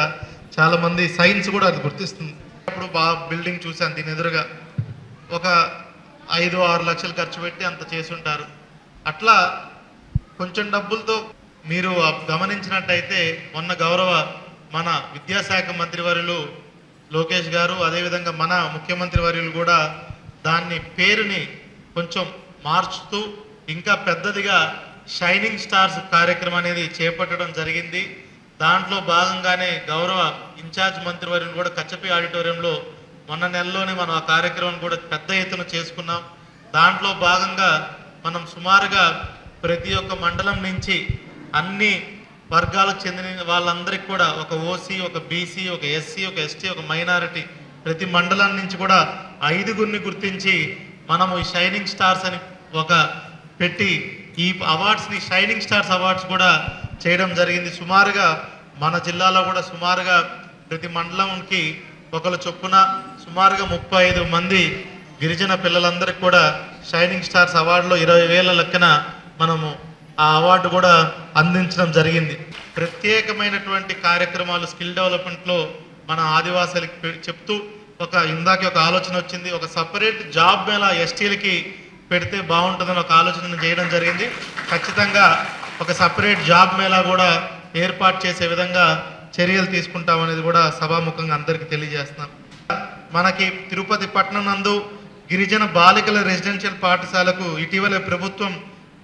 చాలామంది సైన్స్ కూడా అది గుర్తిస్తుంది. అప్పుడు బిల్డింగ్ చూశాను, దీని ఎదురుగా ఒక 5-6 లక్షలు ఖర్చు పెట్టి అంత చేసుంటారు. అట్లా కొంచెం డబ్బులతో మీరు గమనించినట్టయితే మొన్న గౌరవ మన విద్యాశాఖ మంత్రివర్యులు లోకేష్ గారు, అదేవిధంగా మన ముఖ్యమంత్రి వర్యులు కూడా దాన్ని పేరుని కొంచెం మార్చుతూ ఇంకా పెద్దదిగా షైనింగ్ స్టార్స్ కార్యక్రమం అనేది చేపట్టడం జరిగింది. దాంట్లో భాగంగానే గౌరవ ఇన్ఛార్జ్ మంత్రివర్యులు కూడా కచ్చపి ఆడిటోరియంలో మొన్న నెలలోనే మనం ఆ కార్యక్రమం కూడా పెద్ద ఎత్తున చేసుకున్నాం. దాంట్లో భాగంగా మనం సుమారుగా ప్రతి ఒక్క మండలం నుంచి అన్ని వర్గాలకు చెందిన వాళ్ళందరికీ కూడా ఒక ఓసీ, ఒక బీసీ, ఒక ఎస్సీ, ఒక ఎస్టీ, ఒక మైనారిటీ ప్రతి మండలం నుంచి కూడా 5గురిని గుర్తించి మనము ఈ షైనింగ్ స్టార్స్ అని ఒక పెట్టి ఈ అవార్డ్స్ని షైనింగ్ స్టార్స్ అవార్డ్స్ కూడా చేయడం జరిగింది. సుమారుగా మన జిల్లాలో కూడా సుమారుగా ప్రతి మండలంకి ఒకరు చొప్పున సుమారుగా 35 మంది గిరిజన పిల్లలందరికీ కూడా షైనింగ్ స్టార్స్ అవార్డులో 20,000 లెక్కన మనము ఆ అవార్డు కూడా అందించడం జరిగింది. ప్రత్యేకమైనటువంటి కార్యక్రమాలు స్కిల్ డెవలప్మెంట్లో మన ఆదివాసులకి చెప్తూ ఇందాక ఒక ఆలోచన వచ్చింది, ఒక సపరేట్ జాబ్ మేళా ఎస్టీలకి పెడితే బాగుంటుందని ఒక ఆలోచన చేయడం జరిగింది. ఖచ్చితంగా ఒక సపరేట్ జాబ్ మేళా కూడా ఏర్పాటు చేసే విధంగా చర్యలు తీసుకుంటామనేది కూడా సభాముఖంగా అందరికీ తెలియజేస్తున్నాం. మనకి తిరుపతి పట్టణం నందు గిరిజన బాలికల రెసిడెన్షియల్ పాఠశాలకు ఇటీవల ప్రభుత్వం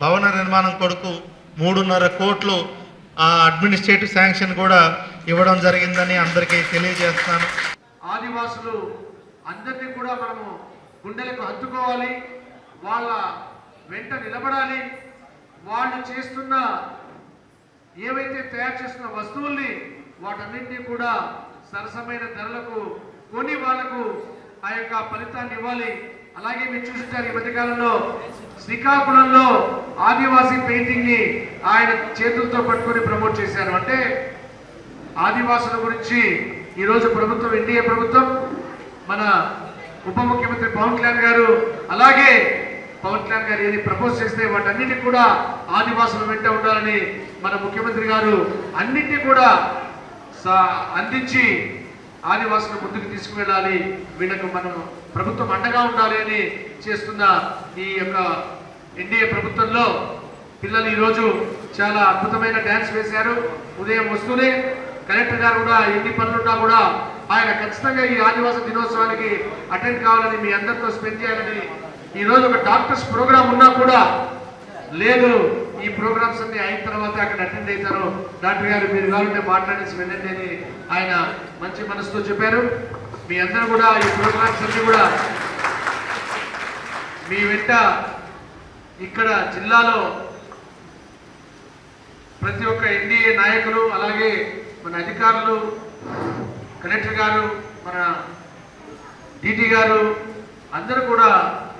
భవన నిర్మాణం కొరకు 3.5 కోట్లు అడ్మినిస్ట్రేటివ్ శాంక్షన్ కూడా ఇవ్వడం జరిగిందని అందరికీ తెలియజేస్తున్నాను. ఆదివాసులు అందరినీ కూడా మనము గుండెలకు హత్తుకోవాలి, వాళ్ళ వెంట నిలబడాలి. వాళ్ళు చేస్తున్న ఏవైతే తయారు చేస్తున్న వస్తువుల్ని వాటన్నింటినీ కూడా సరసమైన ధరలకు కొని వాళ్లకు ఆ యొక్క ఫలితాన్ని ఇవ్వాలి. అలాగే మీరు చూసింటారు ఈ మధ్యకాలంలో శ్రీకాకుళంలో ఆదివాసీ పెయింటింగ్ ని ఆయన చేతులతో పట్టుకొని ప్రమోట్ చేశారు. అంటే ఆదివాసుల గురించి ఈరోజు ప్రభుత్వం, ఎన్డీఏ ప్రభుత్వం, మన ఉప ముఖ్యమంత్రి పవన్ కళ్యాణ్ గారు, అలాగే పవన్ కళ్యాణ్ గారు ఏది ప్రపోజ్ చేస్తే వాటన్నిటిని కూడా ఆదివాసుల వెంట ఉండాలని మన ముఖ్యమంత్రి గారు అన్నింటినీ కూడా అందించి ఆదివాసులను ముందుకు తీసుకువెళ్ళాలి, వీళ్ళకు మనం ప్రభుత్వం అండగా ఉండాలి అని చేస్తున్న ఈ యొక్క ఎన్డీఏ ప్రభుత్వంలో పిల్లలు ఈరోజు చాలా అద్భుతమైన డ్యాన్స్ వేశారు. ఉదయం వస్తూనే కలెక్టర్ గారు కూడా ఎన్ని పనులున్నా కూడా ఆయన ఖచ్చితంగా ఈ ఆదివాసీ దినోత్సవానికి అటెండ్ కావాలని, మీ అందరితో స్పెండ్ చేయాలని, ఈరోజు ఒక డాక్టర్స్ ప్రోగ్రామ్ ఉన్నా కూడా లేదు, ఈ ప్రోగ్రామ్స్ అన్ని అయిన తర్వాత అక్కడ అటెండ్ అవుతారు, డాక్టర్ గారు మీరు కావాలంటే మాట్లాడేసి వెళ్ళండి అని ఆయన మంచి మనసుతో చెప్పారు. మీ అందరూ కూడా ఈ ప్రోగ్రామ్స్ అన్ని కూడా మీ వెంట ఇక్కడ జిల్లాలో ప్రతి ఒక్క ఎన్డీఏ నాయకులు, అలాగే మన అధికారులు, కలెక్టర్ గారు, మన డీటీ గారు అందరూ కూడా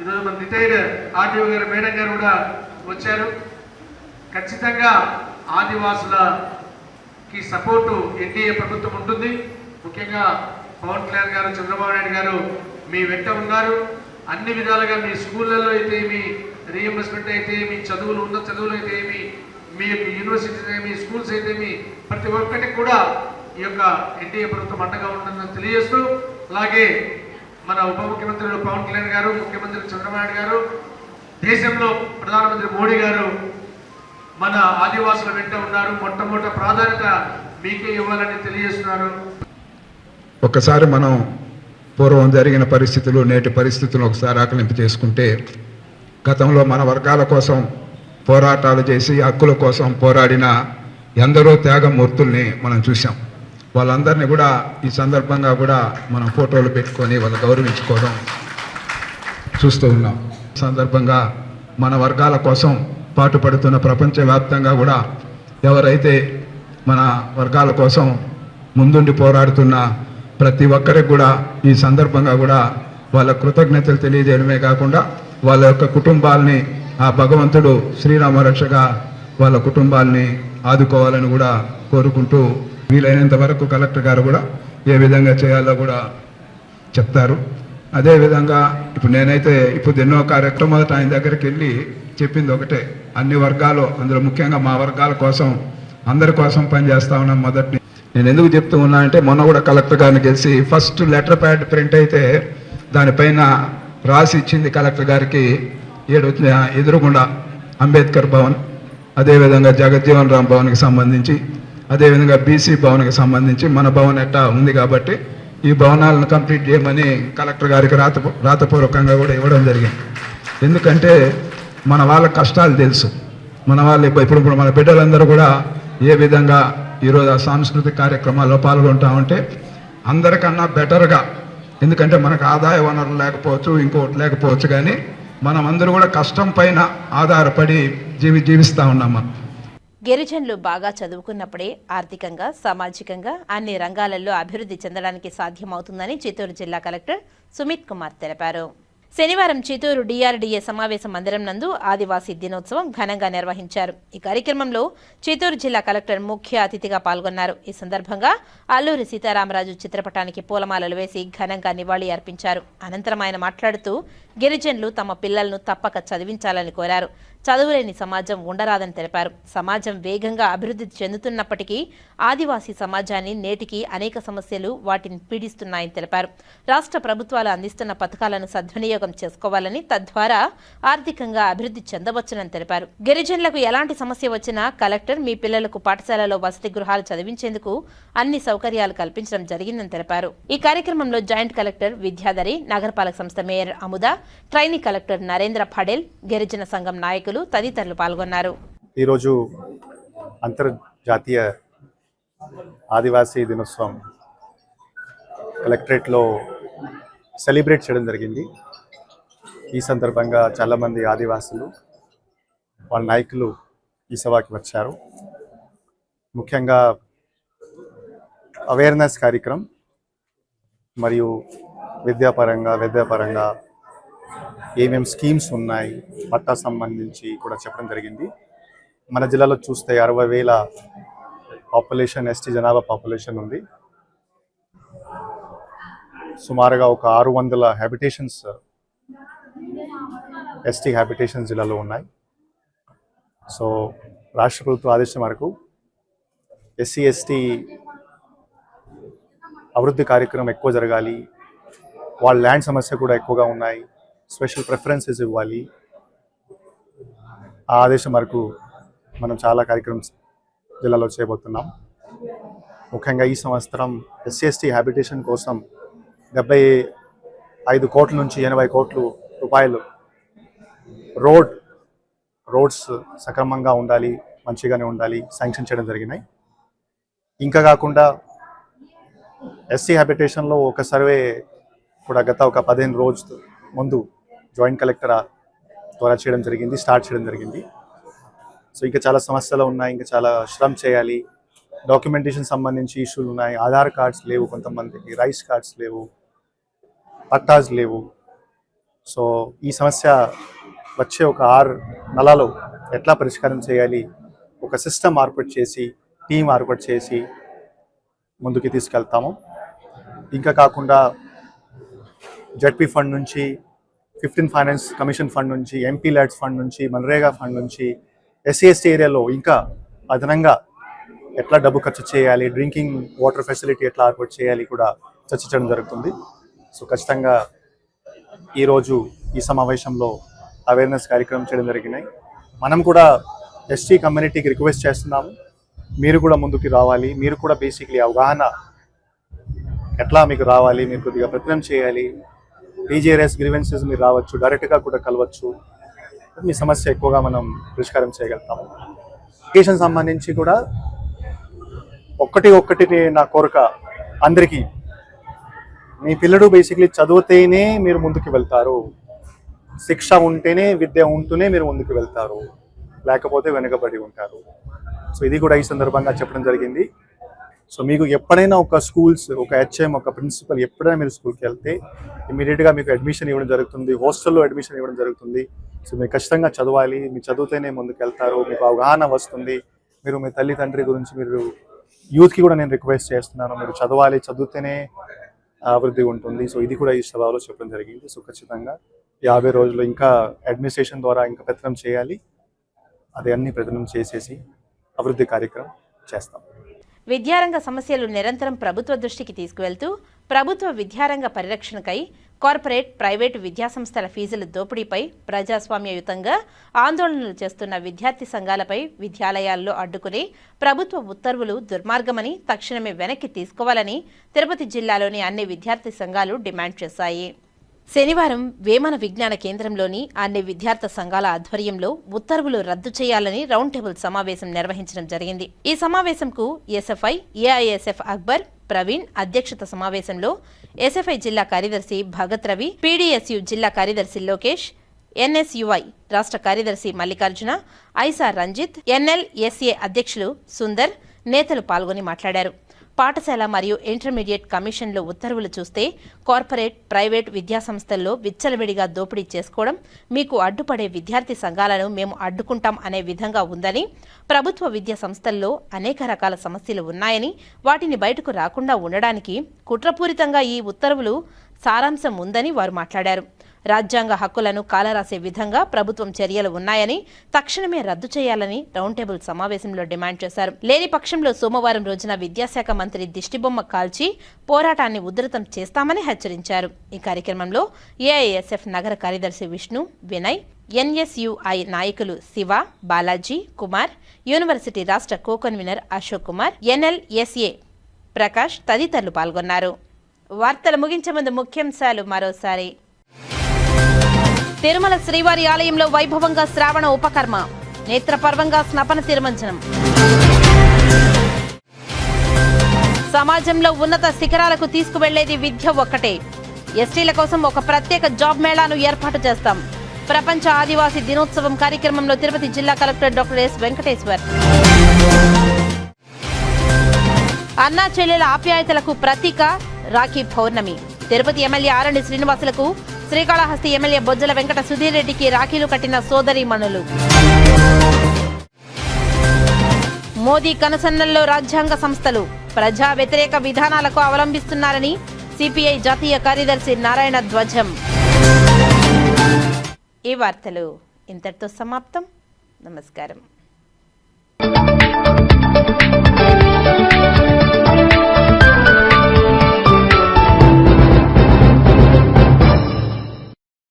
ఈరోజు మన రిటైర్డ్ ఆర్టీఓ గారు, మేడం గారు కూడా వచ్చారు. ఖచ్చితంగా ఆదివాసులకి సపోర్టు ఎన్డీఏ ప్రభుత్వం ఉంటుంది. ముఖ్యంగా పవన్ కళ్యాణ్ గారు, చంద్రబాబు నాయుడు గారు మీ వెంట ఉన్నారు. అన్ని విధాలుగా మీ స్కూళ్ళల్లో అయితే మీ రీఎంబర్స్మెంట్ అయితే, మీ చదువులు ఉన్న చదువులు అయితే ఏమి, మీ యూనివర్సిటీస్ ఏమి, స్కూల్స్ అయితే మీ ప్రతి ఒక్కటి కూడా ఈ యొక్క ఎన్డీఏ ప్రభుత్వం అండగా ఉంటుందని తెలియజేస్తూ, అలాగే మన ఉప ముఖ్యమంత్రులు పవన్ కళ్యాణ్ గారు, ముఖ్యమంత్రి చంద్రబాబు నాయుడు గారు, దేశంలో ప్రధానమంత్రి మోడీ గారు మన ఆదివాసుల వెంట ఉన్నారు. మొట్టమొదటి ప్రాధాన్యత మీకే ఇవ్వాలని తెలియజేస్తున్నారు. ఒక్కసారి మనం పూర్వం జరిగిన పరిస్థితులు, నేటి పరిస్థితులను ఒకసారి ఆకలింపు చేసుకుంటే, గతంలో మన వర్గాల కోసం పోరాటాలు చేసి హక్కుల కోసం పోరాడిన ఎందరో త్యాగమూర్తుల్ని మనం చూసాం. వాళ్ళందరినీ కూడా ఈ సందర్భంగా కూడా మనం ఫోటోలు పెట్టుకొని వాళ్ళు గౌరవించుకోవడం చూస్తూ ఉన్నాం. సందర్భంగా మన వర్గాల కోసం పాటుపడుతున్న ప్రపంచవ్యాప్తంగా కూడా ఎవరైతే మన వర్గాల కోసం ముందుండి పోరాడుతున్న ప్రతి ఒక్కరికి కూడా ఈ సందర్భంగా కూడా వాళ్ళ కృతజ్ఞతలు తెలియజేయడమే కాకుండా వాళ్ళ యొక్క కుటుంబాలని ఆ భగవంతుడు శ్రీరామరక్షగా వాళ్ళ కుటుంబాలని ఆదుకోవాలని కూడా కోరుకుంటూ, వీలైనంత వరకు కలెక్టర్ గారు కూడా ఏ విధంగా చేయాలో కూడా చెప్తారు. అదేవిధంగా ఇప్పుడు నేనైతే ఇప్పుడు ఎన్నో కార్యక్రమం మొదట ఆయన దగ్గరికి వెళ్ళి చెప్పింది ఒకటే, అన్ని వర్గాలు, అందులో ముఖ్యంగా మా వర్గాల కోసం, అందరి కోసం పనిచేస్తా ఉన్నాం. మొదటి నేను ఎందుకు చెప్తూ ఉన్నా అంటే, మొన్న కూడా కలెక్టర్ గారిని కలిసి ఫస్ట్ లెటర్ ప్యాడ్ ప్రింట్ అయితే దానిపైన రాసి ఇచ్చింది కలెక్టర్ గారికి, ఎదురుగుండా అంబేద్కర్ భవన్, అదేవిధంగా జగజ్జీవన్ రామ్ భవన్కి సంబంధించి, అదేవిధంగా బీసీ భవన్కి సంబంధించి మన భవన్ ఎట్టా ఉంది కాబట్టి ఈ భవనాలను కంప్లీట్ చేయమని కలెక్టర్ గారికి రాతపూర్వకంగా కూడా ఇవ్వడం జరిగింది. ఎందుకంటే మన వాళ్ళ కష్టాలు తెలుసు, మన వాళ్ళు ఇప్పుడు మన బిడ్డలందరూ కూడా ఏ విధంగా ఈరోజు ఆ సాంస్కృతిక కార్యక్రమాల్లో పాల్గొంటామంటే అందరికన్నా బెటర్గా, ఎందుకంటే మనకు ఆదాయ వనరులు లేకపోవచ్చు, ఇంకోటి లేకపోవచ్చు, కానీ మనం అందరూ కూడా కష్టం పైన ఆధారపడి జీవిస్తూ ఉన్నాం. మనం గిరిజనులు బాగా చదువుకున్నప్పుడే ఆర్థికంగా, సామాజికంగా అన్ని రంగాలలో అభివృద్ధి చెందడానికి సాధ్యమవుతుందని చిత్తూరు జిల్లా కలెక్టర్ సుమిత్ కుమార్ తెలిపారు. శనివారం చిత్తూరు డిఆర్డీఏ సమావేశ మందిరం నందు ఆదివాసీ దినోత్సవం ఘనంగా నిర్వహించారు. ఈ కార్యక్రమంలో చిత్తూరు జిల్లా కలెక్టర్ ముఖ్య అతిథిగా పాల్గొన్నారు. ఈ సందర్భంగా అల్లూరి సీతారామరాజు చిత్రపటానికి పూలమాలలు వేసి ఘనంగా నివాళి అర్పించారు. అనంతరం ఆయన మాట్లాడుతూ గిరిజనులు తమ పిల్లలను తప్పక చదివించాలని కోరారు. చదువులేని సమాజం ఉండరాదని తెలిపారు. సమాజం వేగంగా అభివృద్ధి చెందుతున్నప్పటికీ ఆదివాసీ సమాజాన్ని నేటికి అనేక సమస్యలు వాటిని పీడిస్తున్నాయని తెలిపారు. రాష్ట్ర ప్రభుత్వాలు అందిస్తున్న పథకాలను సద్వినియోగం చేసుకోవాలని, తద్వారా ఆర్థికంగా అభివృద్ధి చెందవచ్చునని తెలిపారు. గిరిజనులకు ఎలాంటి సమస్య వచ్చినా కలెక్టర్ మీ పిల్లలకు పాఠశాలలో వసతి గృహాలు చదివించేందుకు అన్ని సౌకర్యాలు కల్పించడం జరిగిందని తెలిపారు. ఈ కార్యక్రమంలో జాయింట్ కలెక్టర్ విద్యాధరి, నగరపాలక సంస్థ mayor Amuda, trainee collector Narendra Padel, గిరిజన సంఘం నాయకులు తదితరులు పాల్గొన్నారు. ఈరోజు అంతర్జాతీయ ఆదివాసీ దినోత్సవం కలెక్టరేట్లో సెలబ్రేట్ చేయడం జరిగింది. ఈ సందర్భంగా చాలామంది ఆదివాసులు, వాళ్ళ నాయకులు ఈ సభకి వచ్చారు. ముఖ్యంగా అవేర్నెస్ కార్యక్రమం మరియు విద్యాపరంగా ఏమేమి స్కీమ్స్ ఉన్నాయి పట్టా సంబంధించి కూడా చెప్పడం జరిగింది. మన జిల్లాలో చూస్తే 60,000 పాపులేషన్, ఎస్టీ జనాభా పాపులేషన్ ఉంది. సుమారుగా ఒక 600 హ్యాబిటేషన్స్, ఎస్టీ హ్యాబిటేషన్స్ జిల్లాలో ఉన్నాయి. సో రాష్ట్ర ప్రభుత్వ ఆదేశం మేరకు ఎస్సీ ఎస్టీ అభివృద్ధి కార్యక్రమం ఎక్కువ జరగాలి, వాళ్ళ ల్యాండ్ సమస్య కూడా ఎక్కువగా ఉన్నాయి, స్పెషల్ ప్రిఫరెన్సెస్ ఇవ్వాలి. ఆ ఆదేశం మేరకు మనం చాలా కార్యక్రమం జిల్లాలో చేయబోతున్నాం. ముఖ్యంగా ఈ సంవత్సరం ఎస్సీ ఎస్టీ హ్యాబిటేషన్ కోసం 75 కోట్ల నుంచి 80 కోట్ల రూపాయలు రోడ్స్ సక్రమంగా ఉండాలి, మంచిగానే ఉండాలి, శాంక్షన్ చేయడం జరిగినాయి. ఇంకా కాకుండా ఎస్సీ హ్యాబిటేషన్లో ఒక సర్వే కూడా గత ఒక 15 రోజుల ముందు జాయింట్ కలెక్టర్ ద్వారా స్టార్ట్ చేయడం జరిగింది. సో ఇంకా చాలా సమస్యలు ఉన్నాయి, ఇంకా చాలా శ్రమ చేయాలి. డాక్యుమెంటేషన్ సంబంధించి ఇష్యూలు ఉన్నాయి, ఆధార్ కార్డ్స్ లేవు, కొంతమందికి రైస్ కార్డ్స్ లేవు, పట్టాస్ లేవు. సో ఈ సమస్య వచ్చే ఒక 6 నెలల్లో ఎట్లా పరిష్కారం చేయాలి, ఒక సిస్టమ్ ఏర్పాటు చేసి, టీం ఏర్పాటు చేసి ముందుకు తీసుకెళ్తాము. ఇంకా కాకుండా జెడ్పీ ఫండ్ నుంచి, 15 ఫైనాన్స్ కమిషన్ ఫండ్ నుంచి, ఎంపీ ల్యాడ్స్ ఫండ్ నుంచి, మన్రేగా ఫండ్ నుంచి ఎస్సీ ఎస్టీ ఏరియాలో ఇంకా అదనంగా ఎట్లా డబ్బు ఖర్చు చేయాలి, డ్రింకింగ్ వాటర్ ఫెసిలిటీ ఎట్లా ఏర్పాటు చేయాలి కూడా చర్చించడం జరుగుతుంది. సో ఖచ్చితంగా ఈరోజు ఈ సమావేశంలో అవేర్నెస్ కార్యక్రమం చేయడం జరిగినాయి. మనం కూడా ఎస్టీ కమ్యూనిటీకి రిక్వెస్ట్ చేస్తున్నాము, మీరు కూడా ముందుకు రావాలి, మీరు కూడా బేసిక్లీ అవగాహన ఎట్లా మీకు రావాలి, మీరు కొద్దిగా ప్రయత్నం చేయాలి. టీజీఆర్ఎస్ గ్రీవెన్సెస్ మీరు రావచ్చు, డైరెక్ట్గా కూడా కలవచ్చు, మీ సమస్య ఎక్కువగా మనం పరిష్కారం చేయగలుగుతాము. ఎడ్యుకేషన్ సంబంధించి కూడా ఒక్కటి నా కోరిక అందరికీ, మీ పిల్లడు బేసిక్లీ చదివితేనే మీరు ముందుకు వెళ్తారు, శిక్ష ఉంటేనే, విద్య ఉంటూనే మీరు ముందుకు వెళ్తారు, లేకపోతే వెనుకబడి ఉంటారు. సో ఇది కూడా ఈ సందర్భంగా చెప్పడం జరిగింది. సో మీకు ఎప్పుడైనా ఒక స్కూల్స్, ఒక హెచ్ఎం, ఒక ప్రిన్సిపల్ ఎప్పుడైనా మీరు స్కూల్కి వెళ్తే ఇమీడియట్గా మీకు అడ్మిషన్ ఇవ్వడం జరుగుతుంది, హాస్టల్లో అడ్మిషన్ ఇవ్వడం జరుగుతుంది. సో మీరు ఖచ్చితంగా చదవాలి, మీరు చదివితేనే ముందుకు వెళ్తారు, మీకు అవగాహన వస్తుంది. మీరు మీ తల్లిదండ్రి గురించి, మీరు యూత్కి కూడా నేను రిక్వెస్ట్ చేస్తున్నాను, మీరు చదవాలి, చదివితేనే అభివృద్ధి ఉంటుంది. సో ఇది కూడా ఈ సభలో చెప్పడం జరిగింది. సో ఖచ్చితంగా 50 రోజులు ఇంకా అడ్మినిస్ట్రేషన్ ద్వారా ఇంకా ప్రయత్నం చేయాలి, అది అన్ని ప్రయత్నం చేసేసి అభివృద్ధి కార్యక్రమం చేస్తాం. విద్యారంగ సమస్యలు నిరంతరం ప్రభుత్వ దృష్టికి తీసుకువెళ్తూ ప్రభుత్వ విద్యారంగ పరిరక్షణకై కార్పొరేట్, ప్రైవేటు విద్యాసంస్థల ఫీజుల దోపిడీపై ప్రజాస్వామ్యయుతంగా ఆందోళనలు చేస్తున్న విద్యార్థి సంఘాలపై విద్యాలయాల్లో అడ్డుకునే ప్రభుత్వ ఉత్తర్వులు దుర్మార్గమని తక్షణమే వెనక్కి తీసుకోవాలని తిరుపతి జిల్లాలోని అన్ని విద్యార్థి సంఘాలు డిమాండ్ చేశాయి. శనివారం వేమన విజ్ఞాన కేంద్రంలోని అన్ని విద్యార్థి సంఘాల ఆధ్వర్యంలో ఉత్తర్వులు రద్దు చేయాలని రౌండ్ టేబుల్ సమావేశం నిర్వహించడం జరిగింది. ఈ సమావేశంకు ఎస్ఎఫ్ఐ, ఏఐఎస్ఎఫ్ అక్బర్, ప్రవీణ్ అధ్యక్షత సమావేశంలో ఎస్ఎఫ్ఐ జిల్లా కార్యదర్శి భగత్ రవి, పీడీఎస్యు జిల్లా కార్యదర్శి లోకేష్, ఎన్ఎస్యుఐ రాష్ట్ర కార్యదర్శి మల్లికార్జున, ఐసా రంజిత్, ఎన్ఎల్ఎస్ఏ అధ్యక్షులు సుందర్ నేతలు పాల్గొని మాట్లాడారు. పాఠశాల మరియు ఇంటర్మీడియట్ కమిషన్లో ఉత్తర్వులు చూస్తే కార్పొరేట్, ప్రైవేట్ విద్యాసంస్థల్లో విచ్చలవిడిగా దోపిడీ చేసుకోవడం, మీకు అడ్డుపడే విద్యార్థి సంఘాలను మేము అడ్డుకుంటాం అనే విధంగా ఉందని, ప్రభుత్వ విద్యా సంస్థల్లో అనేక రకాల సమస్యలు ఉన్నాయని, వాటిని బయటకు రాకుండా ఉండడానికి కుట్రపూరితంగా ఈ ఉత్తర్వులు సారాంశం ఉందని వారు మాట్లాడారు. రాజ్యాంగ హక్కులను కాలరాసే విధంగా ప్రభుత్వం చర్యలు ఉన్నాయని, తక్షణమే రద్దు చేయాలని రౌండ్ టేబుల్ సమావేశంలో డిమాండ్ చేశారు. లేని పక్షంలో సోమవారం రోజున విద్యాశాఖ మంత్రి దిష్టిబొమ్మ కాల్చి పోరాటాన్ని ఉధృతం చేస్తామని హెచ్చరించారు. ఈ కార్యక్రమంలో ఏఐఎస్ఎఫ్ నగర కార్యదర్శి విష్ణు, వినయ్, ఎన్ఎస్యుఐ నాయకులు శివ, బాలాజీ, కుమార్, యూనివర్సిటీ రాష్ట్ర కో-కన్వీనర్ అశోక్ కుమార్, ఎన్ఎల్ఎస్ఏ ప్రకాష్ తదితరులు పాల్గొన్నారు. వార్తలు ముగించే ముందు ముఖ్యాంశాలు మరోసారి. తిరుమల శ్రీవారి ఆలయంలో వైభవంగా శ్రావణ ఉపకర్మ, నేత్రపర్వంగా స్నపన తిరుమంజనం. సమాజంలో ఉన్నత శిఖరాలకు తీసుకువెళ్లేది విద్య ఒక్కటే. ఎస్టీల కోసం ఒక ప్రత్యేక జాబ్ మేళాను ఏర్పాటు చేస్తాం. ప్రపంచ ఆదివాసీ దినోత్సవం కార్యక్రమంలో తిరుపతి జిల్లా కలెక్టర్ డాక్టర్ ఎస్ వెంకటేశ్వర్. అన్నా చెల్లెల ఆప్యాయతలకు ప్రతీక రాఖీ పౌర్ణమి. తిరుపతి ఎమ్మెల్యే ఆరండి శ్రీనివాసులకు శ్రీకాళహస్తి ఎమ్మెల్యే బొజ్జల వెంకట సుధీర్ రెడ్డికి రాఖీలు కట్టిన సోదరీమణులు. మోదీ కనుసన్నల్లో రాజ్యాంగ సంస్థలు ప్రజా వ్యతిరేక విధానాలకు అవలంబిస్తున్నారని సిపిఐ జాతీయ కార్యదర్శి నారాయణ ధ్వజం. ఈ వార్తలు ఇంతటితో సమాప్తం. నమస్కారం.